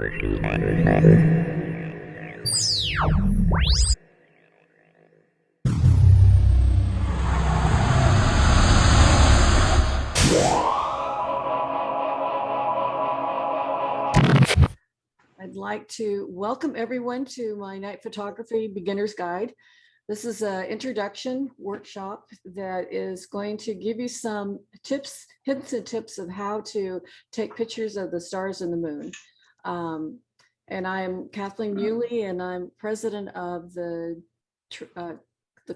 I'd like to welcome everyone to my night photography beginner's guide. This is an introduction workshop that is going to give you some tips, hints and tips of how to take pictures of the stars and the moon. And I'm Kathleen Muley, and I'm president of the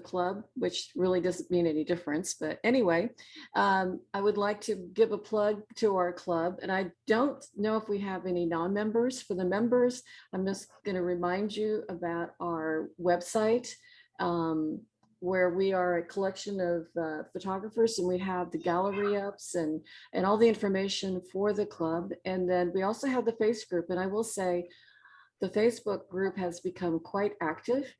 club, which really doesn't mean any difference. But anyway, I would like to give a plug to our club. And I don't know if we have any non-members. For the members, I'm just going to remind you about our website, where we are a collection of photographers, and we have the gallery ups and all the information for the club. And then we also have the Face group. And I will say the Facebook group has become quite active.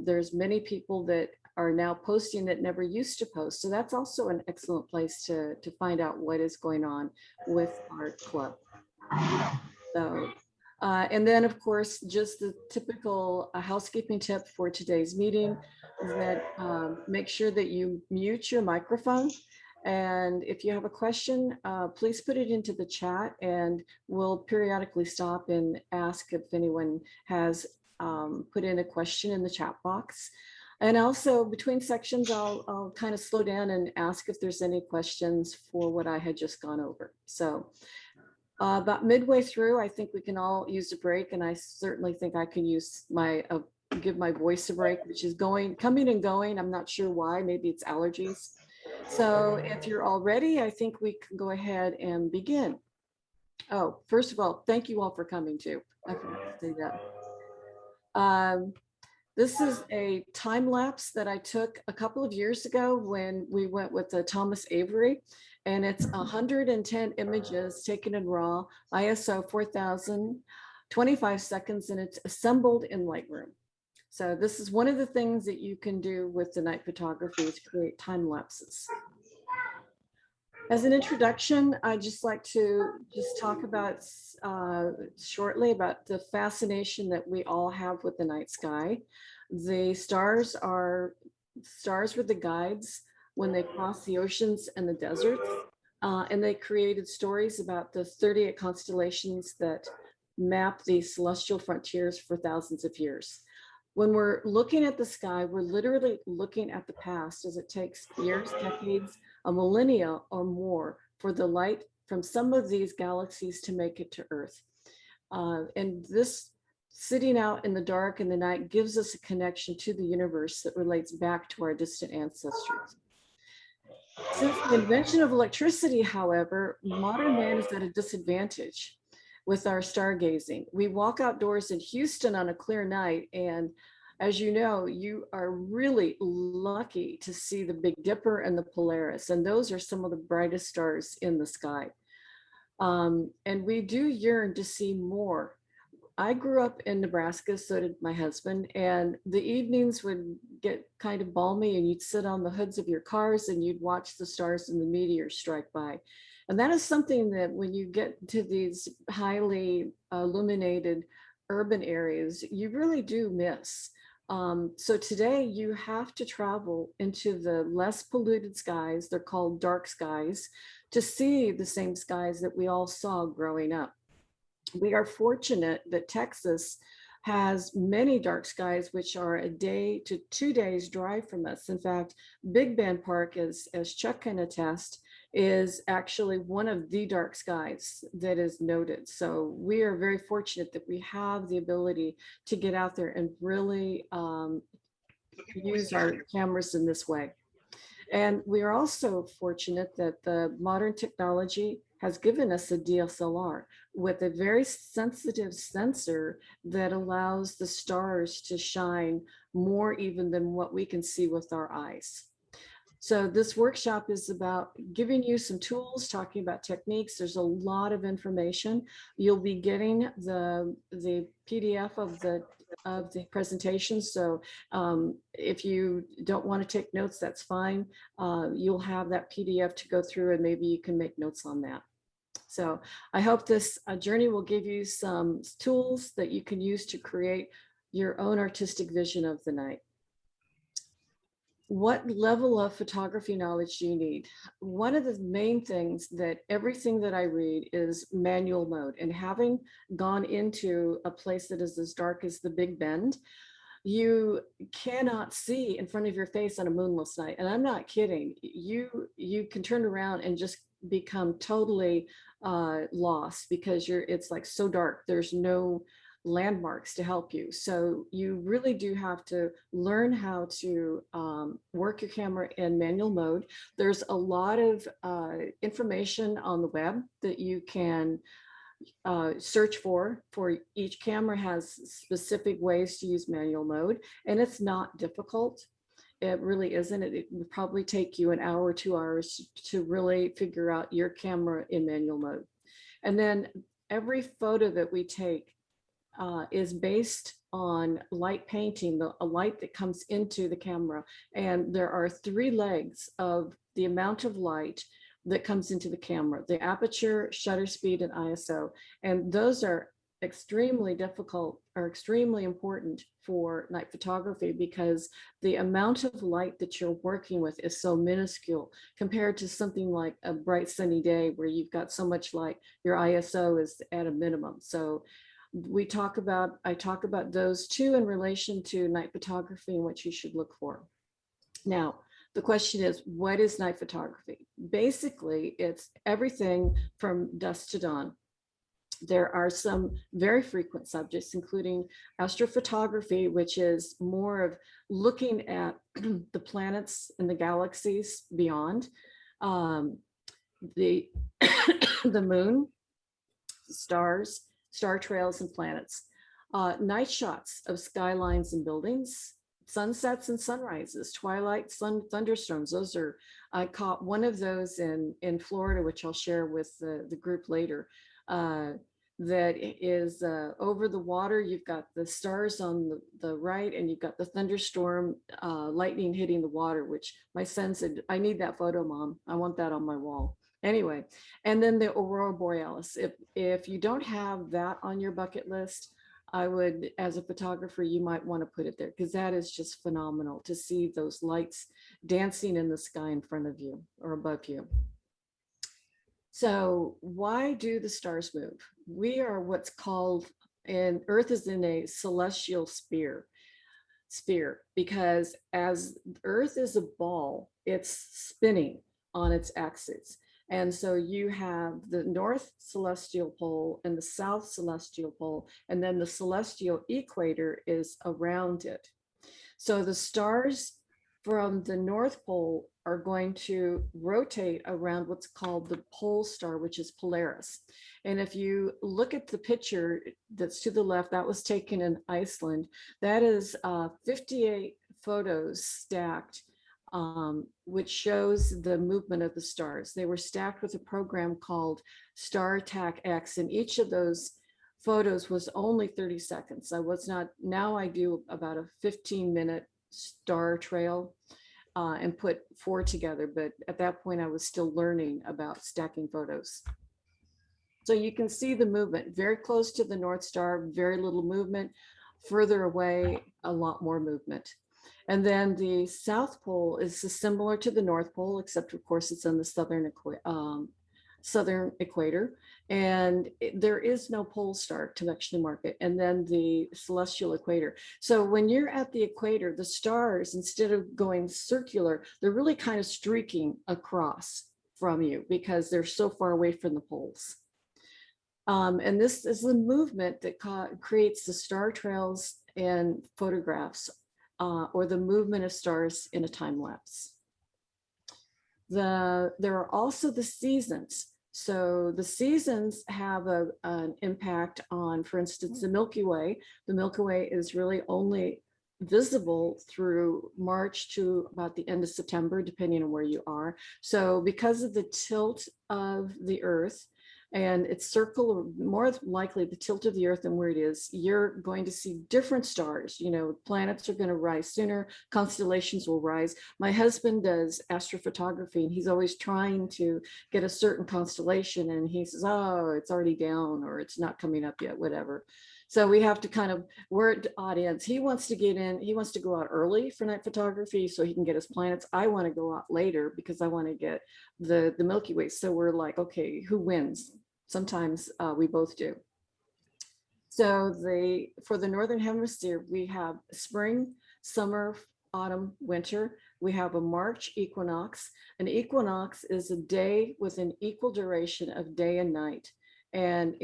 There's many people that are now posting that never used to post. So that's also an excellent place to find out what is going on with our club. So, and then of course, just the typical housekeeping tip for today's meeting is that make sure that you mute your microphone. And if you have a question, please put it into the chat, and we'll periodically stop and ask if anyone has put in a question in the chat box. And also between sections, I'll kind of slow down and ask if there's any questions for what I had just gone over. So about midway through, I think we can all use a break, and I certainly think I can use my give my voice a break, which is coming and going. I'm not sure why. Maybe it's allergies. So if you're all ready, I think we can go ahead and begin. Oh, first of all, thank you all for coming too. I forgot to say that. This is a time lapse that I took a couple of years ago when we went with Thomas Avery, and it's 110 images taken in RAW, ISO 4000, 25 seconds, and it's assembled in Lightroom. So this is one of the things that you can do with the night photography, is create time lapses. As an introduction, I'd just like to just talk about shortly about the fascination that we all have with the night sky. The stars were the guides when they crossed the oceans and the deserts, and they created stories about the 38 constellations that map the celestial frontiers for thousands of years. When we're looking at the sky, we're literally looking at the past, as it takes years, decades, a millennia or more for the light from some of these galaxies to make it to Earth. And this sitting out in the dark in the night gives us a connection to the universe that relates back to our distant ancestors. Since the invention of electricity, however, modern man is at a disadvantage with our stargazing. We walk outdoors in Houston on a clear night, and as you know, you are really lucky to see the Big Dipper and the Polaris, and those are some of the brightest stars in the sky. And we do yearn to see more. I grew up in Nebraska, so did my husband, and the evenings would get kind of balmy, and you'd sit on the hoods of your cars and you'd watch the stars and the meteors strike by. And that is something that when you get to these highly illuminated urban areas, you really do miss. So today you have to travel into the less polluted skies, they're called dark skies, to see the same skies that we all saw growing up. We are fortunate that Texas has many dark skies, which are a day to 2 days drive from us. In fact, Big Bend Park, as Chuck can attest, is actually one of the dark skies that is noted. So we are very fortunate that we have the ability to get out there and really use our cameras in this way. And we are also fortunate that the modern technology has given us a DSLR with a very sensitive sensor that allows the stars to shine more even than what we can see with our eyes. So this workshop is about giving you some tools, talking about techniques. There's a lot of information. You'll be getting the PDF of the presentation. So if you don't want to take notes, that's fine. You'll have that PDF to go through, and maybe you can make notes on that. So I hope this journey will give you some tools that you can use to create your own artistic vision of the night. What level of photography knowledge do you need? One of the main things that everything that I read is manual mode, and having gone into a place that is as dark as the Big Bend, you cannot see in front of your face on a moonless night. And I'm not kidding. You can turn around and just become totally lost because it's like so dark. There's no landmarks to help you. So you really do have to learn how to work your camera in manual mode. There's a lot of information on the web that you can search for each camera has specific ways to use manual mode, and it's not difficult. It really isn't. It would probably take you an hour or 2 hours to really figure out your camera in manual mode. And then every photo that we take is based on light painting, a light that comes into the camera. And there are 3 legs of the amount of light that comes into the camera: the aperture, shutter speed, and ISO. And those are extremely difficult or extremely important for night photography because the amount of light that you're working with is so minuscule compared to something like a bright sunny day where you've got so much light, your ISO is at a minimum. So I talk about those two in relation to night photography and what you should look for. Now, the question is, what is night photography? Basically, it's everything from dusk to dawn. There are some very frequent subjects, including astrophotography, which is more of looking at the planets and the galaxies beyond, the, the moon, stars, star trails, and planets. Night shots of skylines and buildings, sunsets and sunrises, twilight, sun, thunderstorms. Those are, I caught one of those in Florida, which I'll share with the group later. That is over the water. You've got the stars on the right, and you've got the thunderstorm, lightning hitting the water, which my son said, I need that photo, Mom. I want that on my wall. Anyway, and then the aurora borealis. If you don't have that on your bucket list, I would, as a photographer, you might want to put it there because that is just phenomenal to see those lights dancing in the sky in front of you or above you. So why do the stars move? We are what's called, and Earth is in a celestial sphere because as Earth is a ball, it's spinning on its axis. And so you have the North Celestial Pole and the South Celestial Pole, and then the celestial equator is around it. So the stars from the North Pole are going to rotate around what's called the pole star, which is Polaris. And if you look at the picture that's to the left, that was taken in Iceland. That is 58 photos stacked, which shows the movement of the stars. They were stacked with a program called Star Attack X, and each of those photos was only 30 seconds. I was not, now I do about a 15-minute star trail and put 4 together, but at that point I was still learning about stacking photos. So you can see the movement very close to the North Star, very little movement, further away, a lot more movement. And then the South Pole is similar to the North Pole, except of course it's on the southern equator, and there is no pole star to actually mark it. And then the celestial equator. So when you're at the equator, the stars, instead of going circular, they're really kind of streaking across from you because they're so far away from the poles. And this is the movement that creates the star trails and photographs, or the movement of stars in a time lapse. There are also the seasons. So the seasons have an impact on, for instance, the Milky Way. The Milky Way is really only visible through March to about the end of September, depending on where you are. So because of the tilt of the Earth, and it's circle, more likely the tilt of the earth and where it is, you're going to see different stars. You know, planets are going to rise sooner, constellations will rise. My husband does astrophotography, and he's always trying to get a certain constellation, and he says, oh, it's already down, or it's not coming up yet, whatever. So we have to kind of, we're at audience. He wants to get in, he wants to go out early for night photography so he can get his planets. I want to go out later because I want to get the Milky Way. So we're like, okay, who wins? Sometimes we both do. So for the Northern Hemisphere, we have spring, summer, autumn, winter. We have a March equinox. An equinox is a day with an equal duration of day and night. And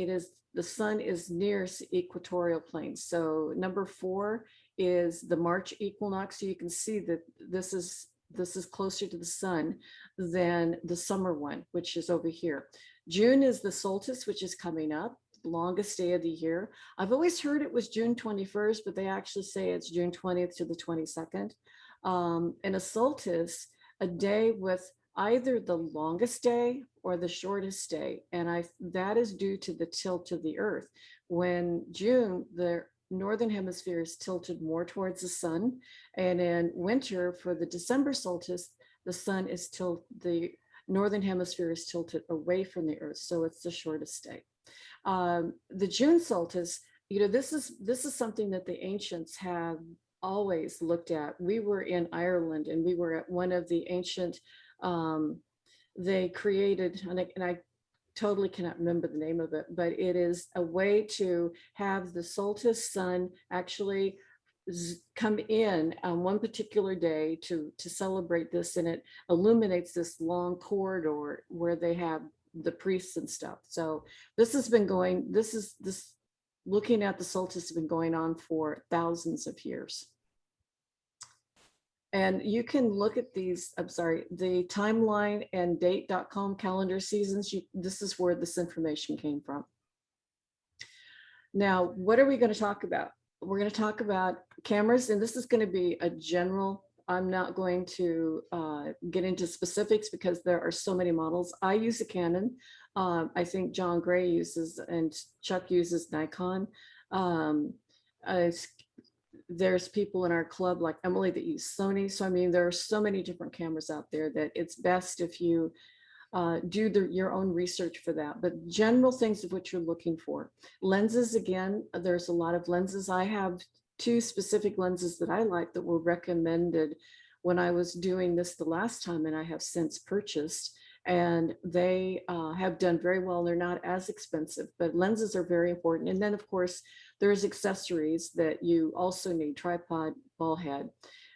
the sun is nearest the equatorial plane. So number 4 is the March equinox. So you can see that this is closer to the sun than the summer one, which is over here. June is the solstice, which is coming up, longest day of the year. I've always heard it was June 21st, but they actually say it's June 20th to the 22nd. And a solstice, a day with either the longest day or the shortest day. And that is due to the tilt of the earth. When June, the northern hemisphere is tilted more towards the sun. And in winter, for the December solstice, the northern hemisphere is tilted away from the earth. So it's the shortest day. The June solstice, you know, this is something that the ancients have always looked at. We were in Ireland, and we were at one of the ancient, they created, and I totally cannot remember the name of it, but it is a way to have the solstice sun actually come in on one particular day to celebrate this, and it illuminates this long corridor where they have the priests and stuff. So this has been going, this looking at the solstice has been going on for thousands of years. And you can look at these, I'm sorry, the timeline and date.com calendar seasons. This is where this information came from. Now, what are we going to talk about? We're going to talk about cameras, and this is going to be a general. I'm not going to get into specifics because there are so many models. I use a Canon. I think John Gray uses, and Chuck uses Nikon. There's people in our club like Emily that use Sony. So, I mean, there are so many different cameras out there that it's best if you do your own research for that. But general things of what you're looking for. Lenses, again, there's a lot of lenses. I have 2 specific lenses that I like that were recommended when I was doing this the last time, and I have since purchased. And they have done very well. They're not as expensive, but lenses are very important. And then, of course, there's accessories that you also need: tripod, ball head.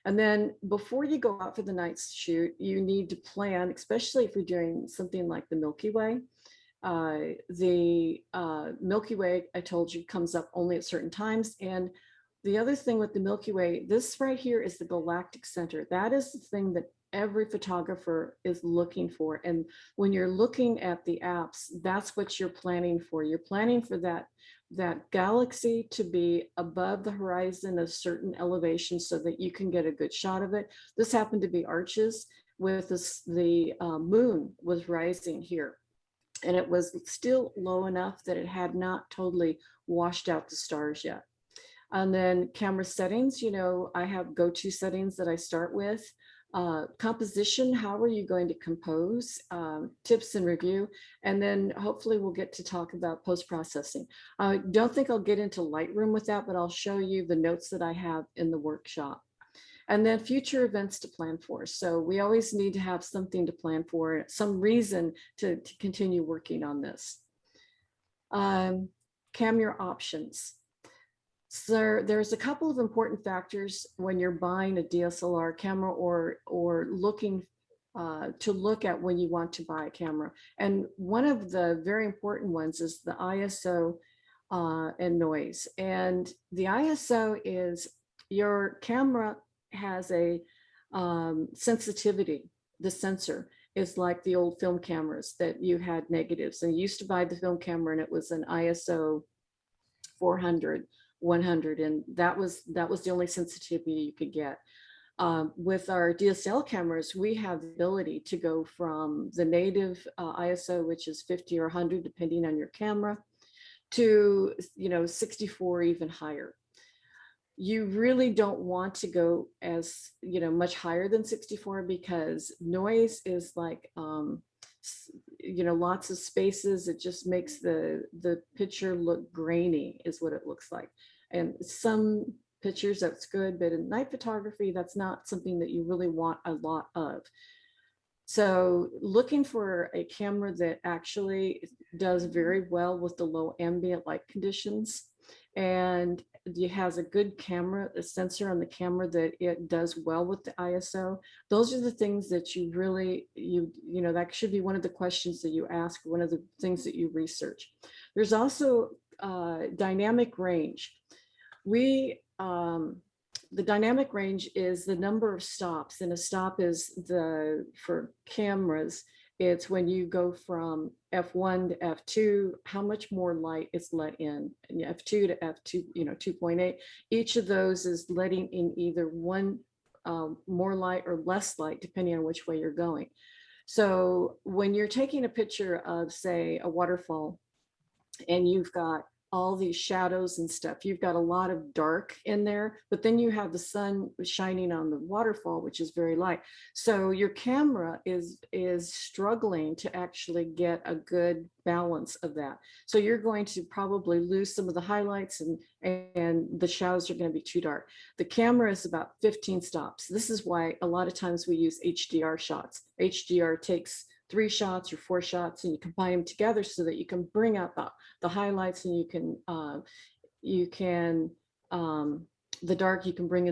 And then before you go out for the night shoot, you need to plan, especially if you're doing something like the Milky Way. The Milky Way, I told you, comes up only at certain times. And the other thing with the Milky Way, this right here is the galactic center. That is the thing that every photographer is looking for. And when you're looking at the apps, that's what you're planning for. You're planning for that galaxy to be above the horizon of certain elevation so that you can get a good shot of it. This happened to be Arches with the moon was rising here, and it was still low enough that it had not totally washed out the stars yet. And then camera settings, you know, I have go-to settings that I start with. Composition, how are you going to compose? Tips and review. And then hopefully we'll get to talk about post-processing. I don't think I'll get into Lightroom with that, but I'll show you the notes that I have in the workshop. And then future events to plan for. So we always need to have something to plan for, some reason to continue working on this. Camera options. So there's a couple of important factors when you're buying a DSLR camera or looking to look at when you want to buy a camera. And one of the very important ones is the ISO and noise. And the ISO is your camera has a sensitivity. The sensor is like the old film cameras that you had negatives. And you used to buy the film camera and it was an ISO 400. 100, and that was the only sensitivity you could get. With our DSL cameras, we have the ability to go from the native ISO, which is 50 or 100, depending on your camera, to 64, even higher. You really don't want to go as much higher than 64, because noise is like lots of spaces. It just makes the picture look grainy, is what it looks like. And some pictures that's good, but in night photography, that's not something that you really want a lot of. So looking for a camera that actually does very well with the low ambient light conditions, and it has a good camera, a sensor on the camera that it does well with the ISO. Those are the things that you really, that should be one of the questions that you ask, one of the things that you research. There's also dynamic range. The dynamic range is the number of stops, and a stop is for cameras, it's when you go from F1 to F2, how much more light is let in, and F2 to F2, 2.8. Each of those is letting in either one more light or less light, depending on which way you're going. So when you're taking a picture of, say, a waterfall, and you've got all these shadows and stuff, you've got a lot of dark in there, but then you have the sun shining on the waterfall, which is very light. So your camera is struggling to actually get a good balance of that. So you're going to probably lose some of the highlights, and the shadows are going to be too dark. The camera is about 15 stops. This is why a lot of times we use HDR shots. HDR takes 3 shots or 4 shots, and you combine them together so that you can bring out the highlights, and you can the dark, you can bring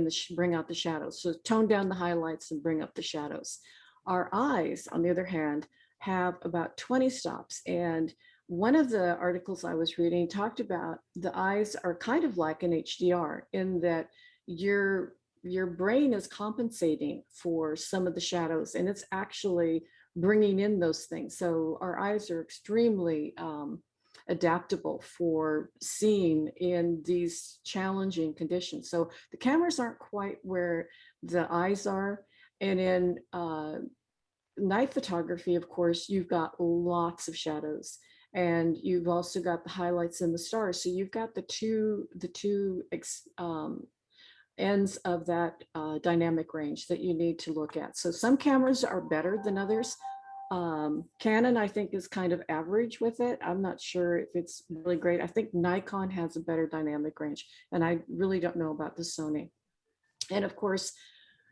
out the shadows. So tone down the highlights and bring up the shadows. Our eyes, on the other hand, have about 20 stops. And one of the articles I was reading talked about the eyes are kind of like an HDR, in that your brain is compensating for some of the shadows, and it's actually bringing in those things. So our eyes are extremely adaptable for seeing in these challenging conditions. So the cameras aren't quite where the eyes are. And in night photography, of course, you've got lots of shadows, and you've also got the highlights and the stars. So you've got the two ends of that dynamic range that you need to look at. So some cameras are better than others. Canon, I think, is kind of average with it. I'm not sure if it's really great. I think Nikon has a better dynamic range, and I really don't know about the Sony. And of course,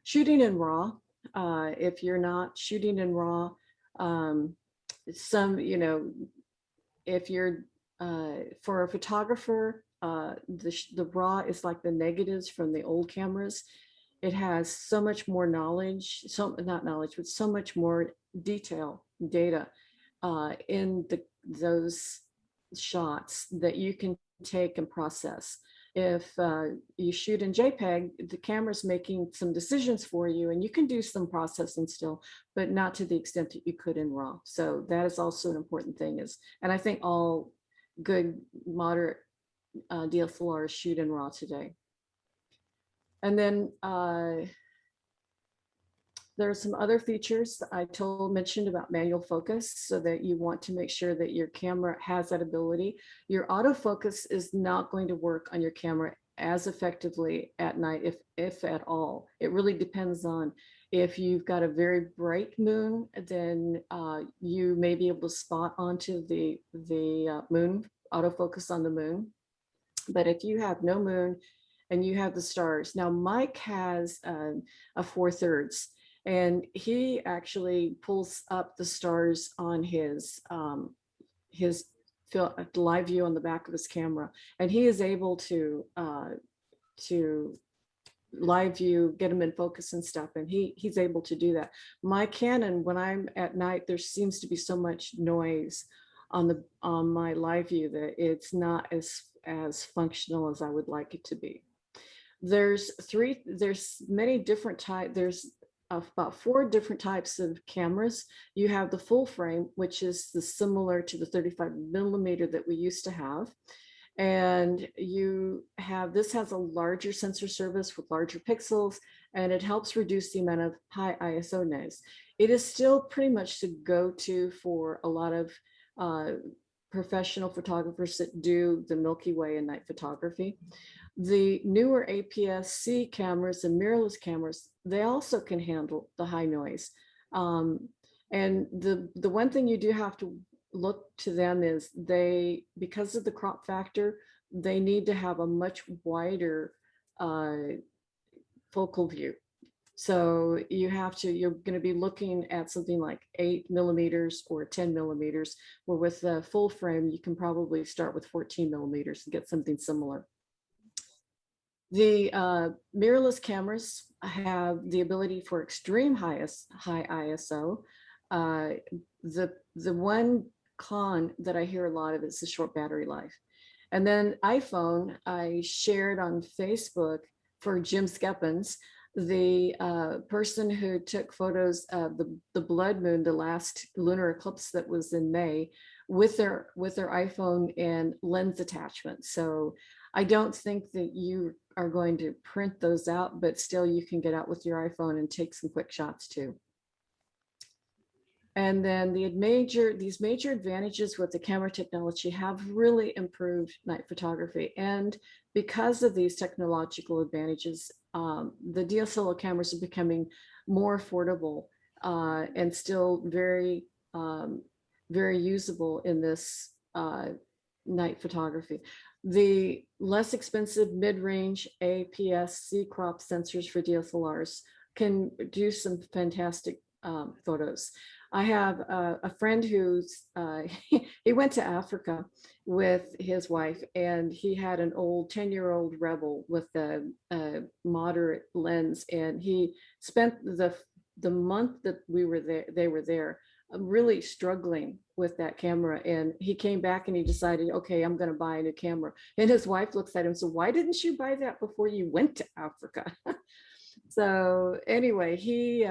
shooting in RAW. If you're not shooting in RAW, if you're for a photographer, the RAW is like the negatives from the old cameras. It has so much more knowledge, not knowledge, but so much more detail, data in those shots that you can take and process. If you shoot in JPEG, the camera's making some decisions for you, and you can do some processing still, but not to the extent that you could in RAW. So that is also an important thing. And I think all good moderate DSLRs shoot in RAW today. And then there are some other features I mentioned about manual focus, so that you want to make sure that your camera has that ability. Your autofocus is not going to work on your camera as effectively at night, if at all. It really depends on if you've got a very bright moon, then you may be able to spot onto the moon, autofocus on the moon. But if you have no moon and you have the stars, now Mike has a 4/3. And he actually pulls up the stars on his live view on the back of his camera, and he is able to live view, get them in focus and stuff, and he's able to do that. My Canon, when I'm at night, there seems to be so much noise on my live view that it's not as functional as I would like it to be. There's many different types. There's about 4 different types of cameras. You have the full frame, which is similar to the 35mm that we used to have. And this has a larger sensor service with larger pixels, and it helps reduce the amount of high ISO noise. It is still pretty much the go-to for a lot of professional photographers that do the Milky Way and night photography. The newer APS-C cameras and mirrorless cameras, they also can handle the high noise. And the one thing you do have to look to them is because of the crop factor, they need to have a much wider focal view. So you're going to be looking at something like 8 millimeters or 10 millimeters, where with the full frame, you can probably start with 14 millimeters and get something similar. The mirrorless cameras have the ability for extreme high ISO. The one con that I hear a lot of is the short battery life. And then iPhone, I shared on Facebook for Jim Skeppins, the person who took photos of the blood moon, the last lunar eclipse that was in May, with their iPhone and lens attachment. So I don't think that you are going to print those out, but still you can get out with your iPhone and take some quick shots too. And then these major advantages with the camera technology have really improved night photography. And because of these technological advantages, the DSLR cameras are becoming more affordable and still very, very usable in this night photography. The less expensive mid-range APS-C crop sensors for DSLRs can do some fantastic photos. I have a friend who's, he went to Africa with his wife, and he had an old 10-year-old Rebel with a moderate lens, and he spent the month that they were there, really struggling with that camera. And he came back and he decided, okay, I'm going to buy a new camera. And his wife looks at him, so why didn't you buy that before you went to Africa? So anyway, he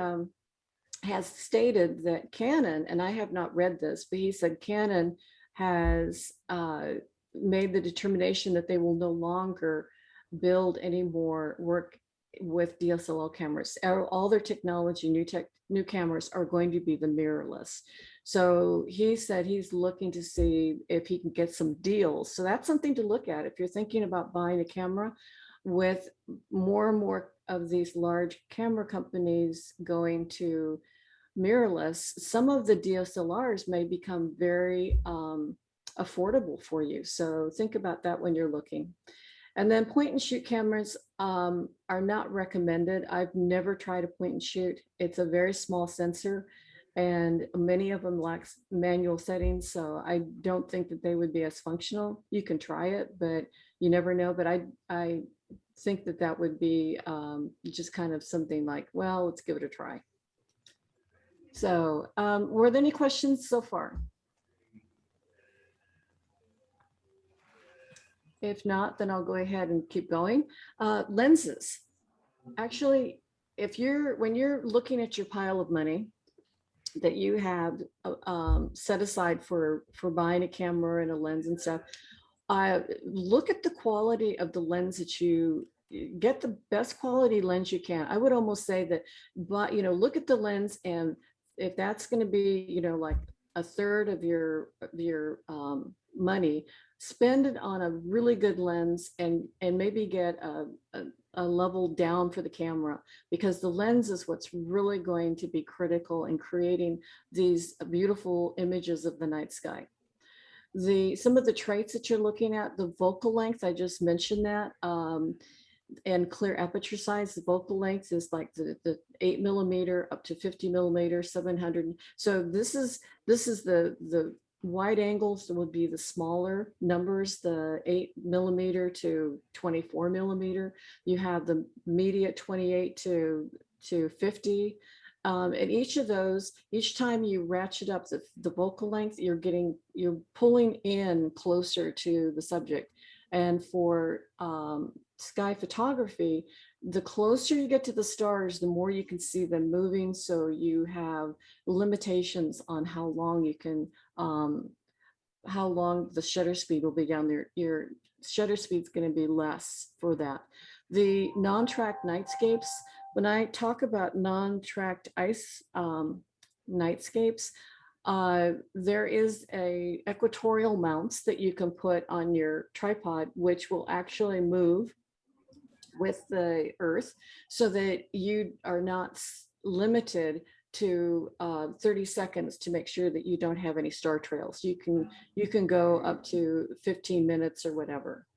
has stated that Canon, and I have not read this, but he said Canon has made the determination that they will no longer build any more work with DSLR cameras. All their technology, new cameras are going to be the mirrorless. So he said he's looking to see if he can get some deals. So that's something to look at if you're thinking about buying a camera, with more and more of these large camera companies going to mirrorless. Some of the DSLRs may become very affordable for you. So think about that when you're looking. And then point and shoot cameras are not recommended. I've never tried a point and shoot. It's a very small sensor, and many of them lack manual settings. So I don't think that they would be as functional. You can try it, but you never know. But I think that would be just kind of something like, well, let's give it a try. So were there any questions so far? If not, then I'll go ahead and keep going. Lenses. Actually, when you're looking at your pile of money that you have set aside for buying a camera and a lens and stuff, look at the quality of the lens that you get, the best quality lens you can. I would almost say that, but look at the lens, and if that's going to be like a third of your money, spend it on a really good lens, and maybe get a level down for the camera, because the lens is what's really going to be critical in creating these beautiful images of the night sky. Some of the traits that you're looking at, the focal length, I just mentioned that, and clear aperture size. The focal length is like the 8 millimeter up to 50 millimeter, 700. So this is the wide angles would be the smaller numbers, the 8 millimeter to 24 millimeter. You have the media 28 to 50. And each of those, each time you ratchet up the focal length, you're pulling in closer to the subject. And for sky photography, the closer you get to the stars, the more you can see them moving. So you have limitations on how long you can, how long the shutter speed will be down your shutter speed is going to be less for that. The non-tracked nightscapes, when I talk about non-tracked ice nightscapes, there is a equatorial mounts that you can put on your tripod, which will actually move with the earth so that you are not limited to 30 seconds to make sure that you don't have any star trails. You can go up to 15 minutes or whatever.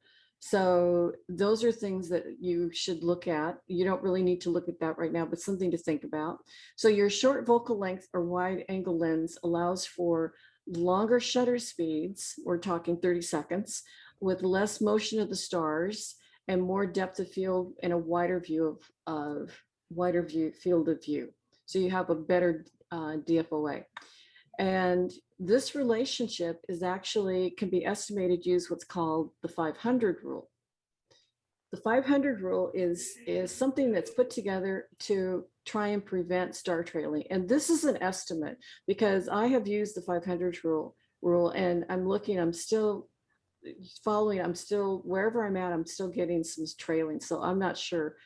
So those are things that you should look at. You don't really need to look at that right now, but something to think about. So your short focal length or wide angle lens allows for longer shutter speeds. We're talking 30 seconds with less motion of the stars and more depth of field and a wider view of wider view field of view. So you have a better DFOA. And this relationship is actually can be estimated use what's called the 500 rule. The 500 rule is something that's put together to try and prevent star trailing. And this is an estimate because I have used the 500 rule and I'm still following, I'm still, wherever I'm at, I'm still getting some trailing. So I'm not sure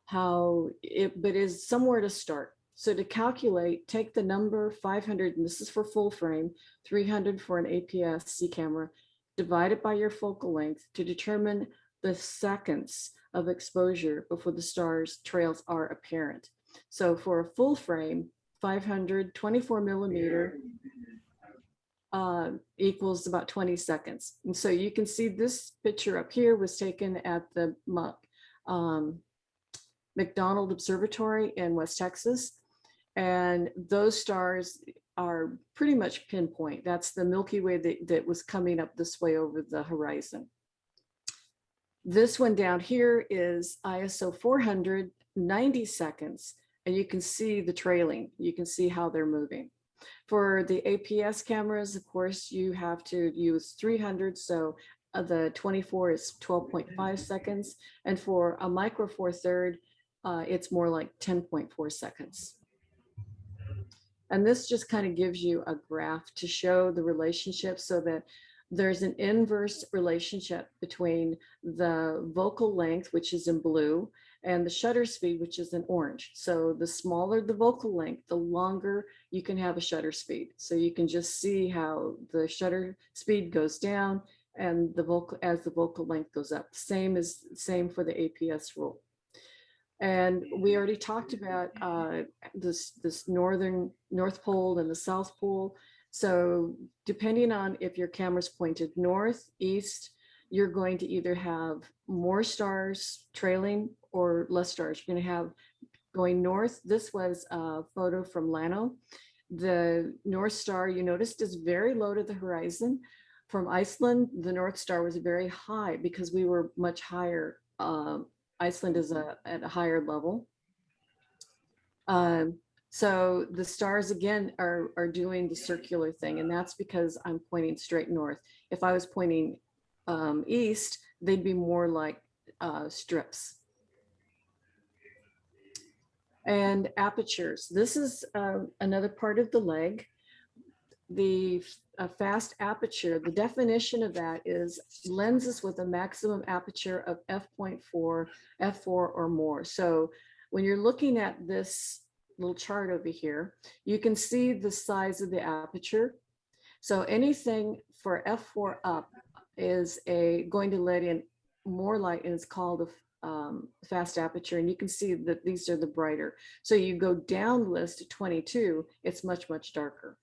how it, but is somewhere to start. So to calculate, take the number 500, and this is for full frame, 300 for an APS-C camera, divide it by your focal length to determine the seconds of exposure before the stars trails are apparent. So for a full frame, 500, 24 millimeter, equals about 20 seconds. And so you can see this picture up here was taken at the McDonald Observatory in West Texas. And those stars are pretty much pinpoint. That's the Milky Way that was coming up this way over the horizon. This one down here is ISO 400, 90 seconds, and you can see the trailing. You can see how they're moving. For the APS cameras, of course, you have to use 300. So the 24 is 12.5 seconds. And for a micro four third, it's more like 10.4 seconds. And this just kind of gives you a graph to show the relationship so that there's an inverse relationship between the focal length, which is in blue, and the shutter speed, which is in orange. So the smaller the focal length, the longer you can have a shutter speed. So you can just see how the shutter speed goes down and as the focal length goes up. Same for the APS rule. And we already talked about this North Pole and the South Pole. So depending on if your camera's pointed north, east, you're going to either have more stars trailing or less stars. You're going to have going north. This was a photo from Llano. The North Star, you noticed, is very low to the horizon. From Iceland, the North Star was very high because we were much higher. Iceland is at a higher level. So the stars again are doing the circular thing, and that's because I'm pointing straight north. If I was pointing east, they'd be more like strips. And apertures. This is another part of the leg. The fast aperture, the definition of that is lenses with a maximum aperture of f.4, f4 or more. So when you're looking at this little chart over here, you can see the size of the aperture. So anything for f4 up is going to let in more light, and it's called a fast aperture. And you can see that these are the brighter. So you go down the list to 22, it's much, much darker.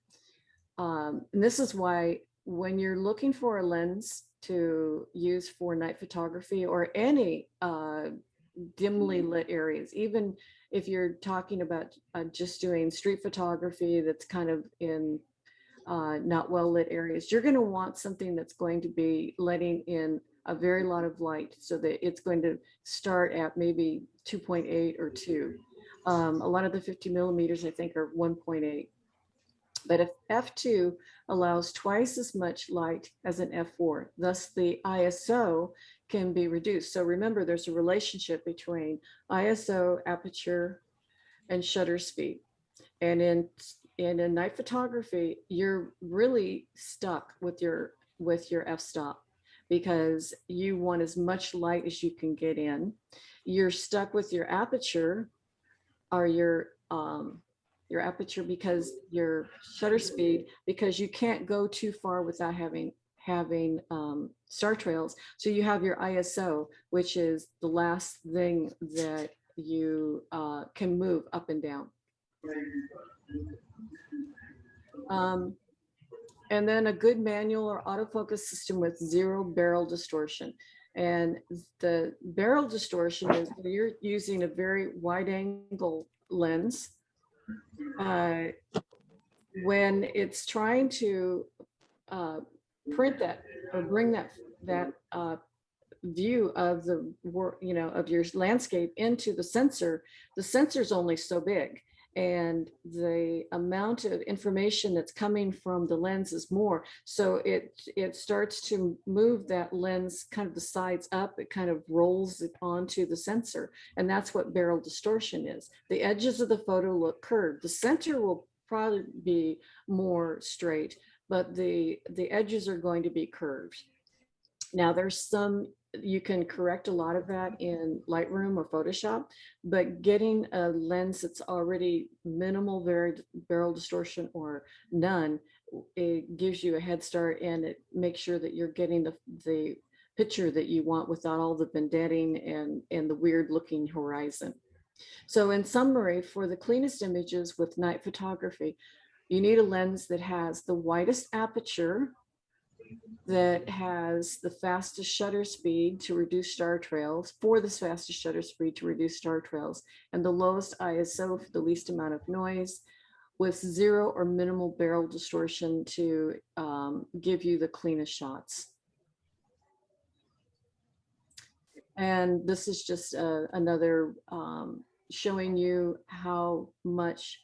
And this is why when you're looking for a lens to use for night photography or any dimly lit areas, even if you're talking about just doing street photography that's kind of in not well lit areas, you're going to want something that's going to be letting in a very lot of light so that it's going to start at maybe 2.8 or 2. A lot of the 50 millimeters, I think, are 1.8. But if f2 allows twice as much light as an f4, thus the ISO can be reduced. So remember, there's a relationship between ISO, aperture, and shutter speed. And in night photography, you're really stuck with your f-stop. because you want as much light as you can get in. You're stuck with your aperture or your aperture because your shutter speed, because you can't go too far without having star trails. So you have your ISO, which is the last thing that you can move up and down. And then a good manual or autofocus system with 0 barrel distortion. And the barrel distortion is you're using a very wide angle lens. When it's trying to print that or bring that view of the of your landscape into the sensor, the sensor's only so big, and the amount of information that's coming from the lens is more. So it starts to move that lens kind of the sides up. It kind of rolls it onto the sensor, and that's what barrel distortion is. The edges of the photo look curved. The center will probably be more straight, but the edges are going to be curved. Now there's some, you can correct a lot of that in Lightroom or Photoshop, but getting a lens that's already minimal barrel distortion or none, it gives you a head start, and it makes sure that you're getting the picture that you want without all the vignetting and the weird looking horizon. So in summary, for the cleanest images with night photography, you need a lens that has the widest aperture, that has the fastest shutter speed to reduce star trails, for the fastest shutter speed to reduce star trails, and the lowest ISO for the least amount of noise, with 0 or minimal barrel distortion to give you the cleanest shots. And this is just another showing you how much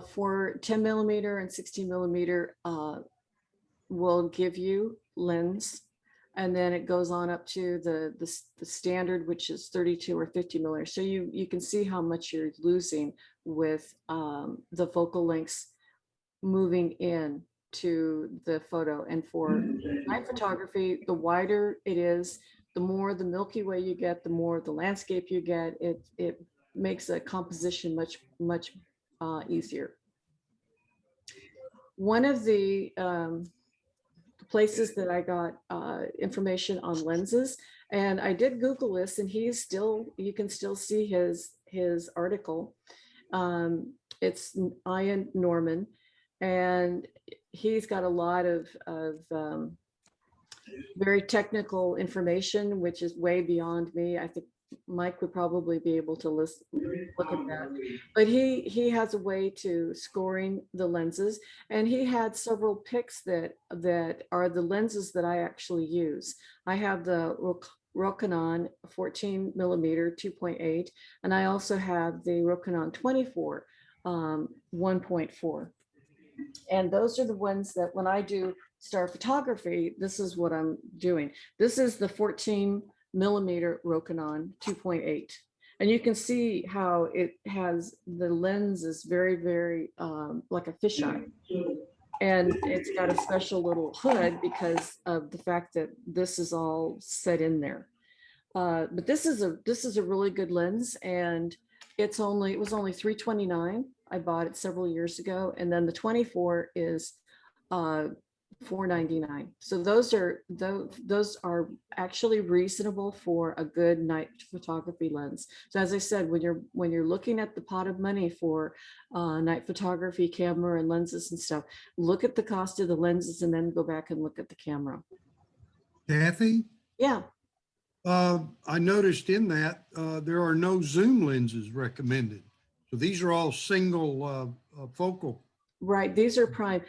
for 10 millimeter and 16 millimeter will give you lens, and then it goes on up to the standard, which is 32 or 50 millimeters. So you can see how much you're losing with the focal lengths moving in to the photo. And for night photography, the wider it is, the more the Milky Way you get, the more the landscape you get. It makes a composition much easier. One of the places that I got information on lenses, and I did Google this, and he's still, you can still see his article. It's Ian Norman, and he's got a lot of very technical information, which is way beyond me. I think Mike would probably be able to look at that, but he has a way to scoring the lenses, and he had several picks that are the lenses that I actually use. I have the Rokinon 14 millimeter 2.8, and I also have the Rokinon 24 1.4, and those are the ones that when I do star photography, this is what I'm doing. This is the 14 millimeter Rokinon 2.8. And you can see how it has, the lens is very like a fisheye. And it's got a special little hood because of the fact that this is all set in there. But this is a really good lens, and it was only $329. I bought it several years ago, and then the 24 is $499. So those are actually reasonable for a good night photography lens. So as I said, when you're looking at the pot of money for night photography camera and lenses and stuff, look at the cost of the lenses and then go back and look at the camera. Kathy? Yeah. I noticed in that there are no zoom lenses recommended. So these are all single focal. Right, these are prime.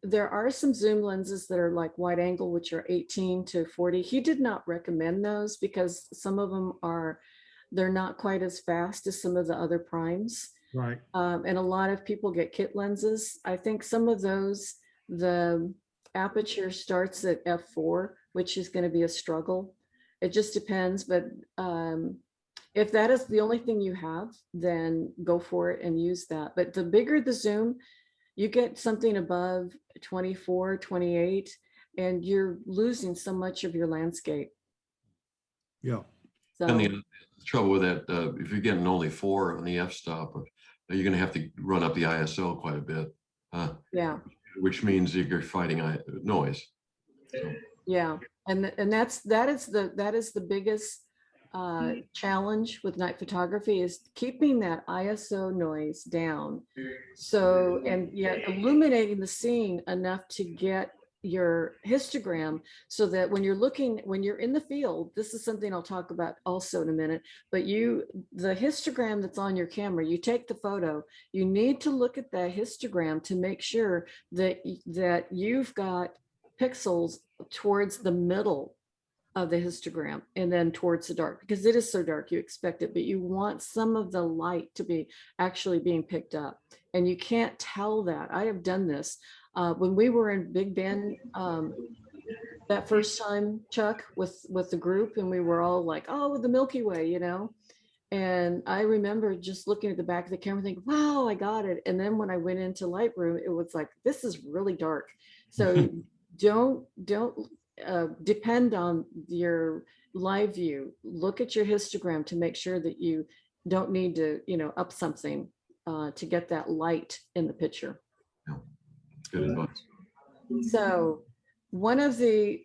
There are some zoom lenses that are like wide angle, which are 18 to 40. He did not recommend those because some of them they're not quite as fast as some of the other primes. Right. And a lot of people get kit lenses. I think some of those, the aperture starts at f4, which is going to be a struggle. It just depends, but if that is the only thing you have, then go for it and use that. But the bigger the zoom, you get something above 24, 28, and you're losing so much of your landscape. Yeah. And So the trouble with that, if you're getting only 4 on the f-stop, you're going to have to run up the ISO quite a bit, yeah, which means you're fighting noise. So, yeah, and that is the biggest challenge with night photography, is keeping that ISO noise down. So, and yet illuminating the scene enough to get your histogram, so that when you're in the field, this is something I'll talk about also in a minute, but the histogram that's on your camera, you take the photo, you need to look at that histogram to make sure that you've got pixels towards the middle of the histogram and then towards the dark, because it is so dark you expect it, but you want some of the light to be actually being picked up, and you can't tell that. I have done this when we were in Big Bend that first time, Chuck, with the group, and we were all like, oh, the Milky Way, and I remember just looking at the back of the camera thinking, wow, I got it. And then when I went into Lightroom, it was like, this is really dark. So don't depend on your live view. Look at your histogram to make sure that you don't need to, up something to get that light in the picture. yeah, good advice. So one of the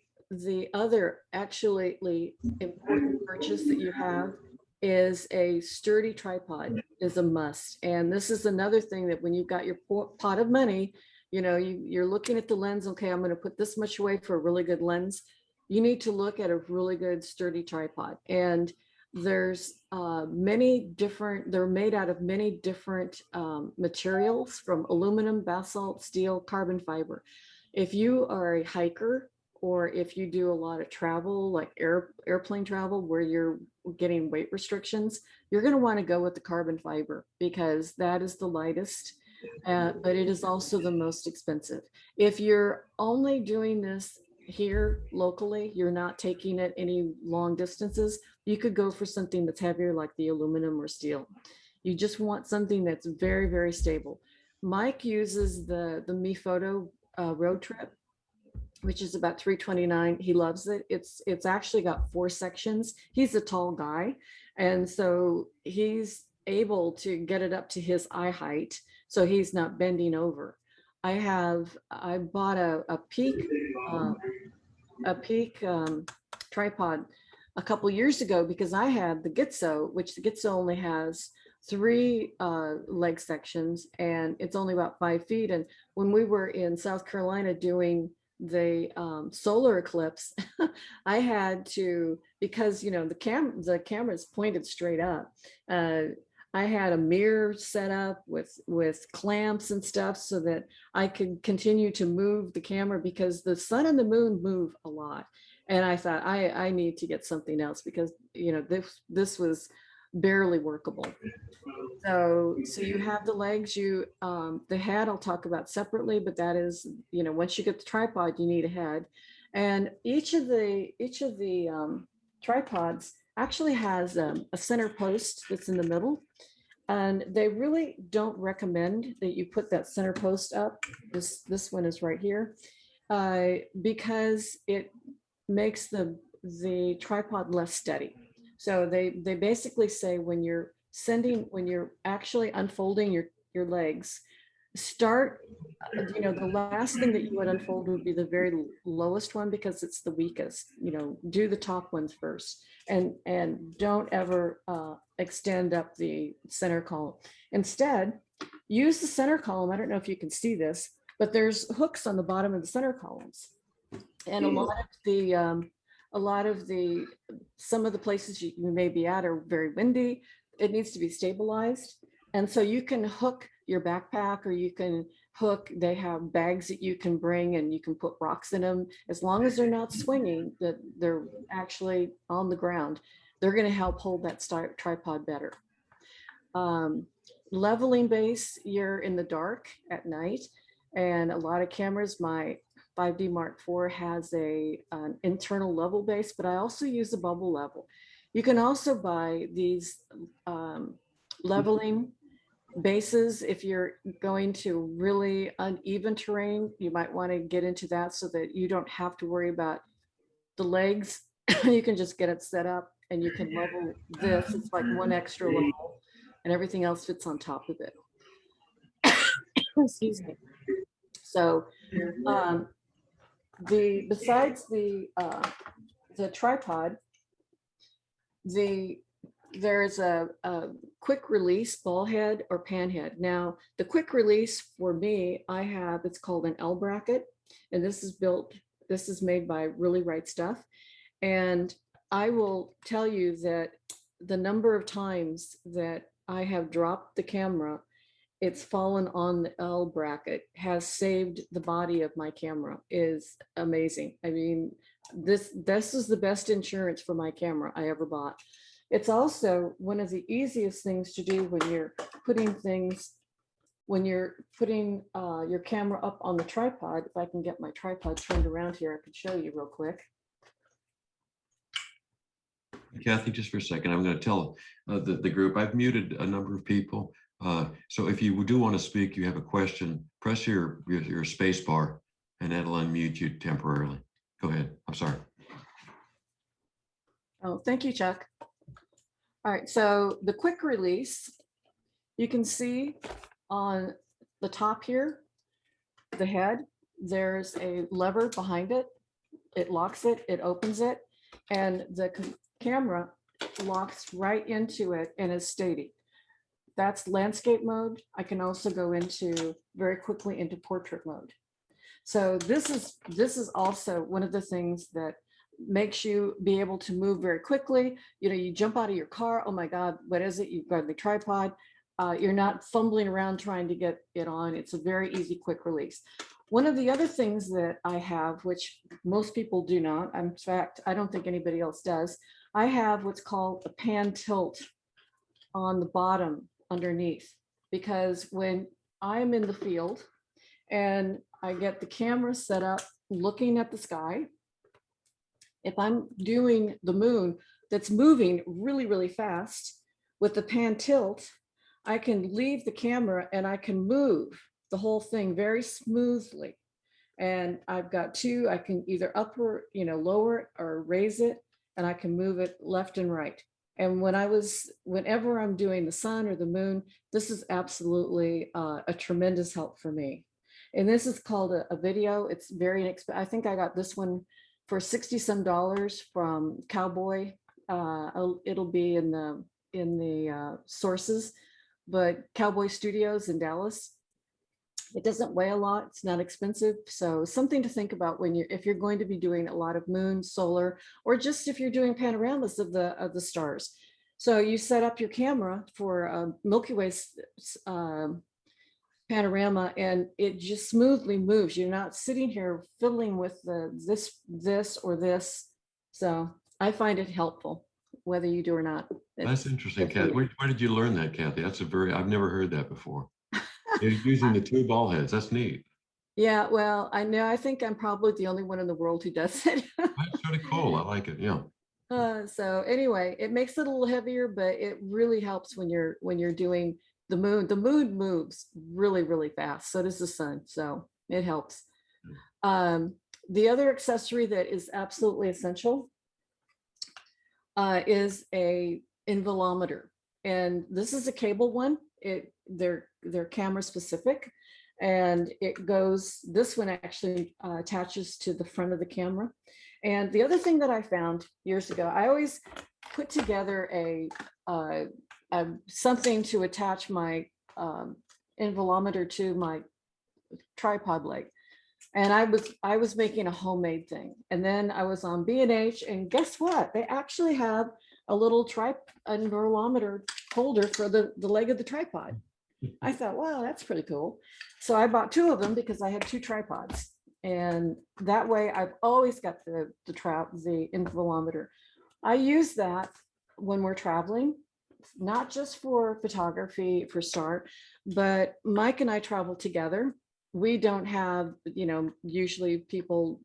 other actually important purchase that you have is a sturdy tripod is a must. And this is another thing that when you've got your pot of money, you're looking at the lens, okay, I'm going to put this much away for a really good lens. You need to look at a really good sturdy tripod. And there's they're made out of many different materials, from aluminum, basalt, steel, carbon fiber. If you are a hiker, or if you do a lot of travel, like airplane travel, where you're getting weight restrictions, you're going to want to go with the carbon fiber, because that is the lightest, but it is also the most expensive. If you're only doing this here locally, you're not taking it any long distances, you could go for something that's heavier, like the aluminum or steel. You just want something that's very, very stable. Mike uses the Mi Photo Road Trip, which is about 329. He loves it. It's actually got 4 sections. He's a tall guy, and so he's able to get it up to his eye height, so he's not bending over. I bought a peak tripod a couple years ago, because I had the Gitzo, which the Gitzo only has 3 leg sections, and it's only about 5 feet. And when we were in South Carolina doing the solar eclipse, I had to, because the camera is pointed straight up. I had a mirror set up with clamps and stuff, so that I could continue to move the camera, because the sun and the moon move a lot. And I thought I need to get something else, because this was barely workable. So you have the legs, the head I'll talk about separately, but that is, once you get the tripod, you need a head. And each of the tripods actually has a center post that's in the middle. And they really don't recommend that you put that center post up. This one is right here, because it makes the tripod less steady. So they basically say, when you're actually unfolding your legs, start, the last thing that you would unfold would be the very lowest one, because it's the weakest. Do the top ones first, and don't ever extend up the center column. Instead, use the center column. I don't know if you can see this, but there's hooks on the bottom of the center columns. And some of the places you may be at are very windy. It needs to be stabilized. And so you can hook your backpack, or you can they have bags that you can bring, and you can put rocks in them. As long as they're not swinging, that they're actually on the ground, they're going to help hold that tripod better. Leveling base, you're in the dark at night, and a lot of cameras, my 5D Mark IV has an internal level base, but I also use a bubble level. You can also buy these leveling bases. If you're going to really uneven terrain, you might want to get into that so that you don't have to worry about the legs. You can just get it set up and you can level this. It's like one extra level and everything else fits on top of it. Excuse me. So besides the tripod, there's a quick release ball head or pan head. Now, the quick release for me, it's called an L bracket, and this is made by Really Right Stuff. And I will tell you that the number of times that I have dropped the camera, it's fallen on the L bracket, has saved the body of my camera, is amazing. I mean, this is the best insurance for my camera I ever bought. It's also one of the easiest things to do when you're putting your camera up on the tripod. If I can get my tripod turned around here, I can show you real quick. Kathy, just for a second, I'm going to tell the group, I've muted a number of people. So if you do want to speak, you have a question, press your space bar and that'll unmute you temporarily. Go ahead. I'm sorry. Oh, thank you, Chuck. All right, so the quick release, you can see on the top here, the head, there's a lever behind it. It locks it, it opens it, and the camera locks right into it and is steady. That's landscape mode. I can also go very quickly into portrait mode. So this is also one of the things that makes you be able to move very quickly. You know, you jump out of your car, oh my God, what is it? You've got the tripod. You're not fumbling around trying to get it on. It's a very easy, quick release. One of the other things that I have, which most people do not, in fact, I don't think anybody else does, I have what's called a pan tilt on the bottom underneath, because when I'm in the field and I get the camera set up looking at the sky, if I'm doing the moon that's moving really, really fast with the pan tilt, I can leave the camera and I can move the whole thing very smoothly. And I've got two, I can either lower it or raise it, and I can move it left and right. And whenever I'm doing the sun or the moon, this is absolutely a tremendous help for me. And this is called a video. It's very inexpensive. I think I got this one for $60 some from Cowboy. It'll be in the sources, but Cowboy Studios in Dallas. It doesn't weigh a lot. It's not expensive. So something to think about if you're going to be doing a lot of moon, solar, or just if you're doing panoramas of the stars. So you set up your camera for Milky Way panorama, and it just smoothly moves. You're not sitting here fiddling with this or this. So I find it helpful, whether you do or not. That's interesting, Kathy. Where did you learn that, Kathy? I've never heard that before. You're using the two ball heads. That's neat. Yeah, well, I know. I think I'm probably the only one in the world who does it. That's really cool. I like it. Yeah. So anyway, it makes it a little heavier, but it really helps when you're doing the moon. The moon moves really, really fast. So does the sun. So it helps. The other accessory that is absolutely essential is a involumeter, and this is a cable one. They're camera specific, and this one actually attaches to the front of the camera. And the other thing that I found years ago, I always put together something to attach my involumeter to my tripod leg. And I was making a homemade thing. And then I was on B&H, and guess what? They actually have a little involumeter holder for the leg of the tripod. I thought, wow, that's pretty cool. So I bought two of them because I had two tripods. And that way I've always got the involumeter. I use that when we're traveling, not just for photography for start, but Mike and I travel together. We don't have, usually people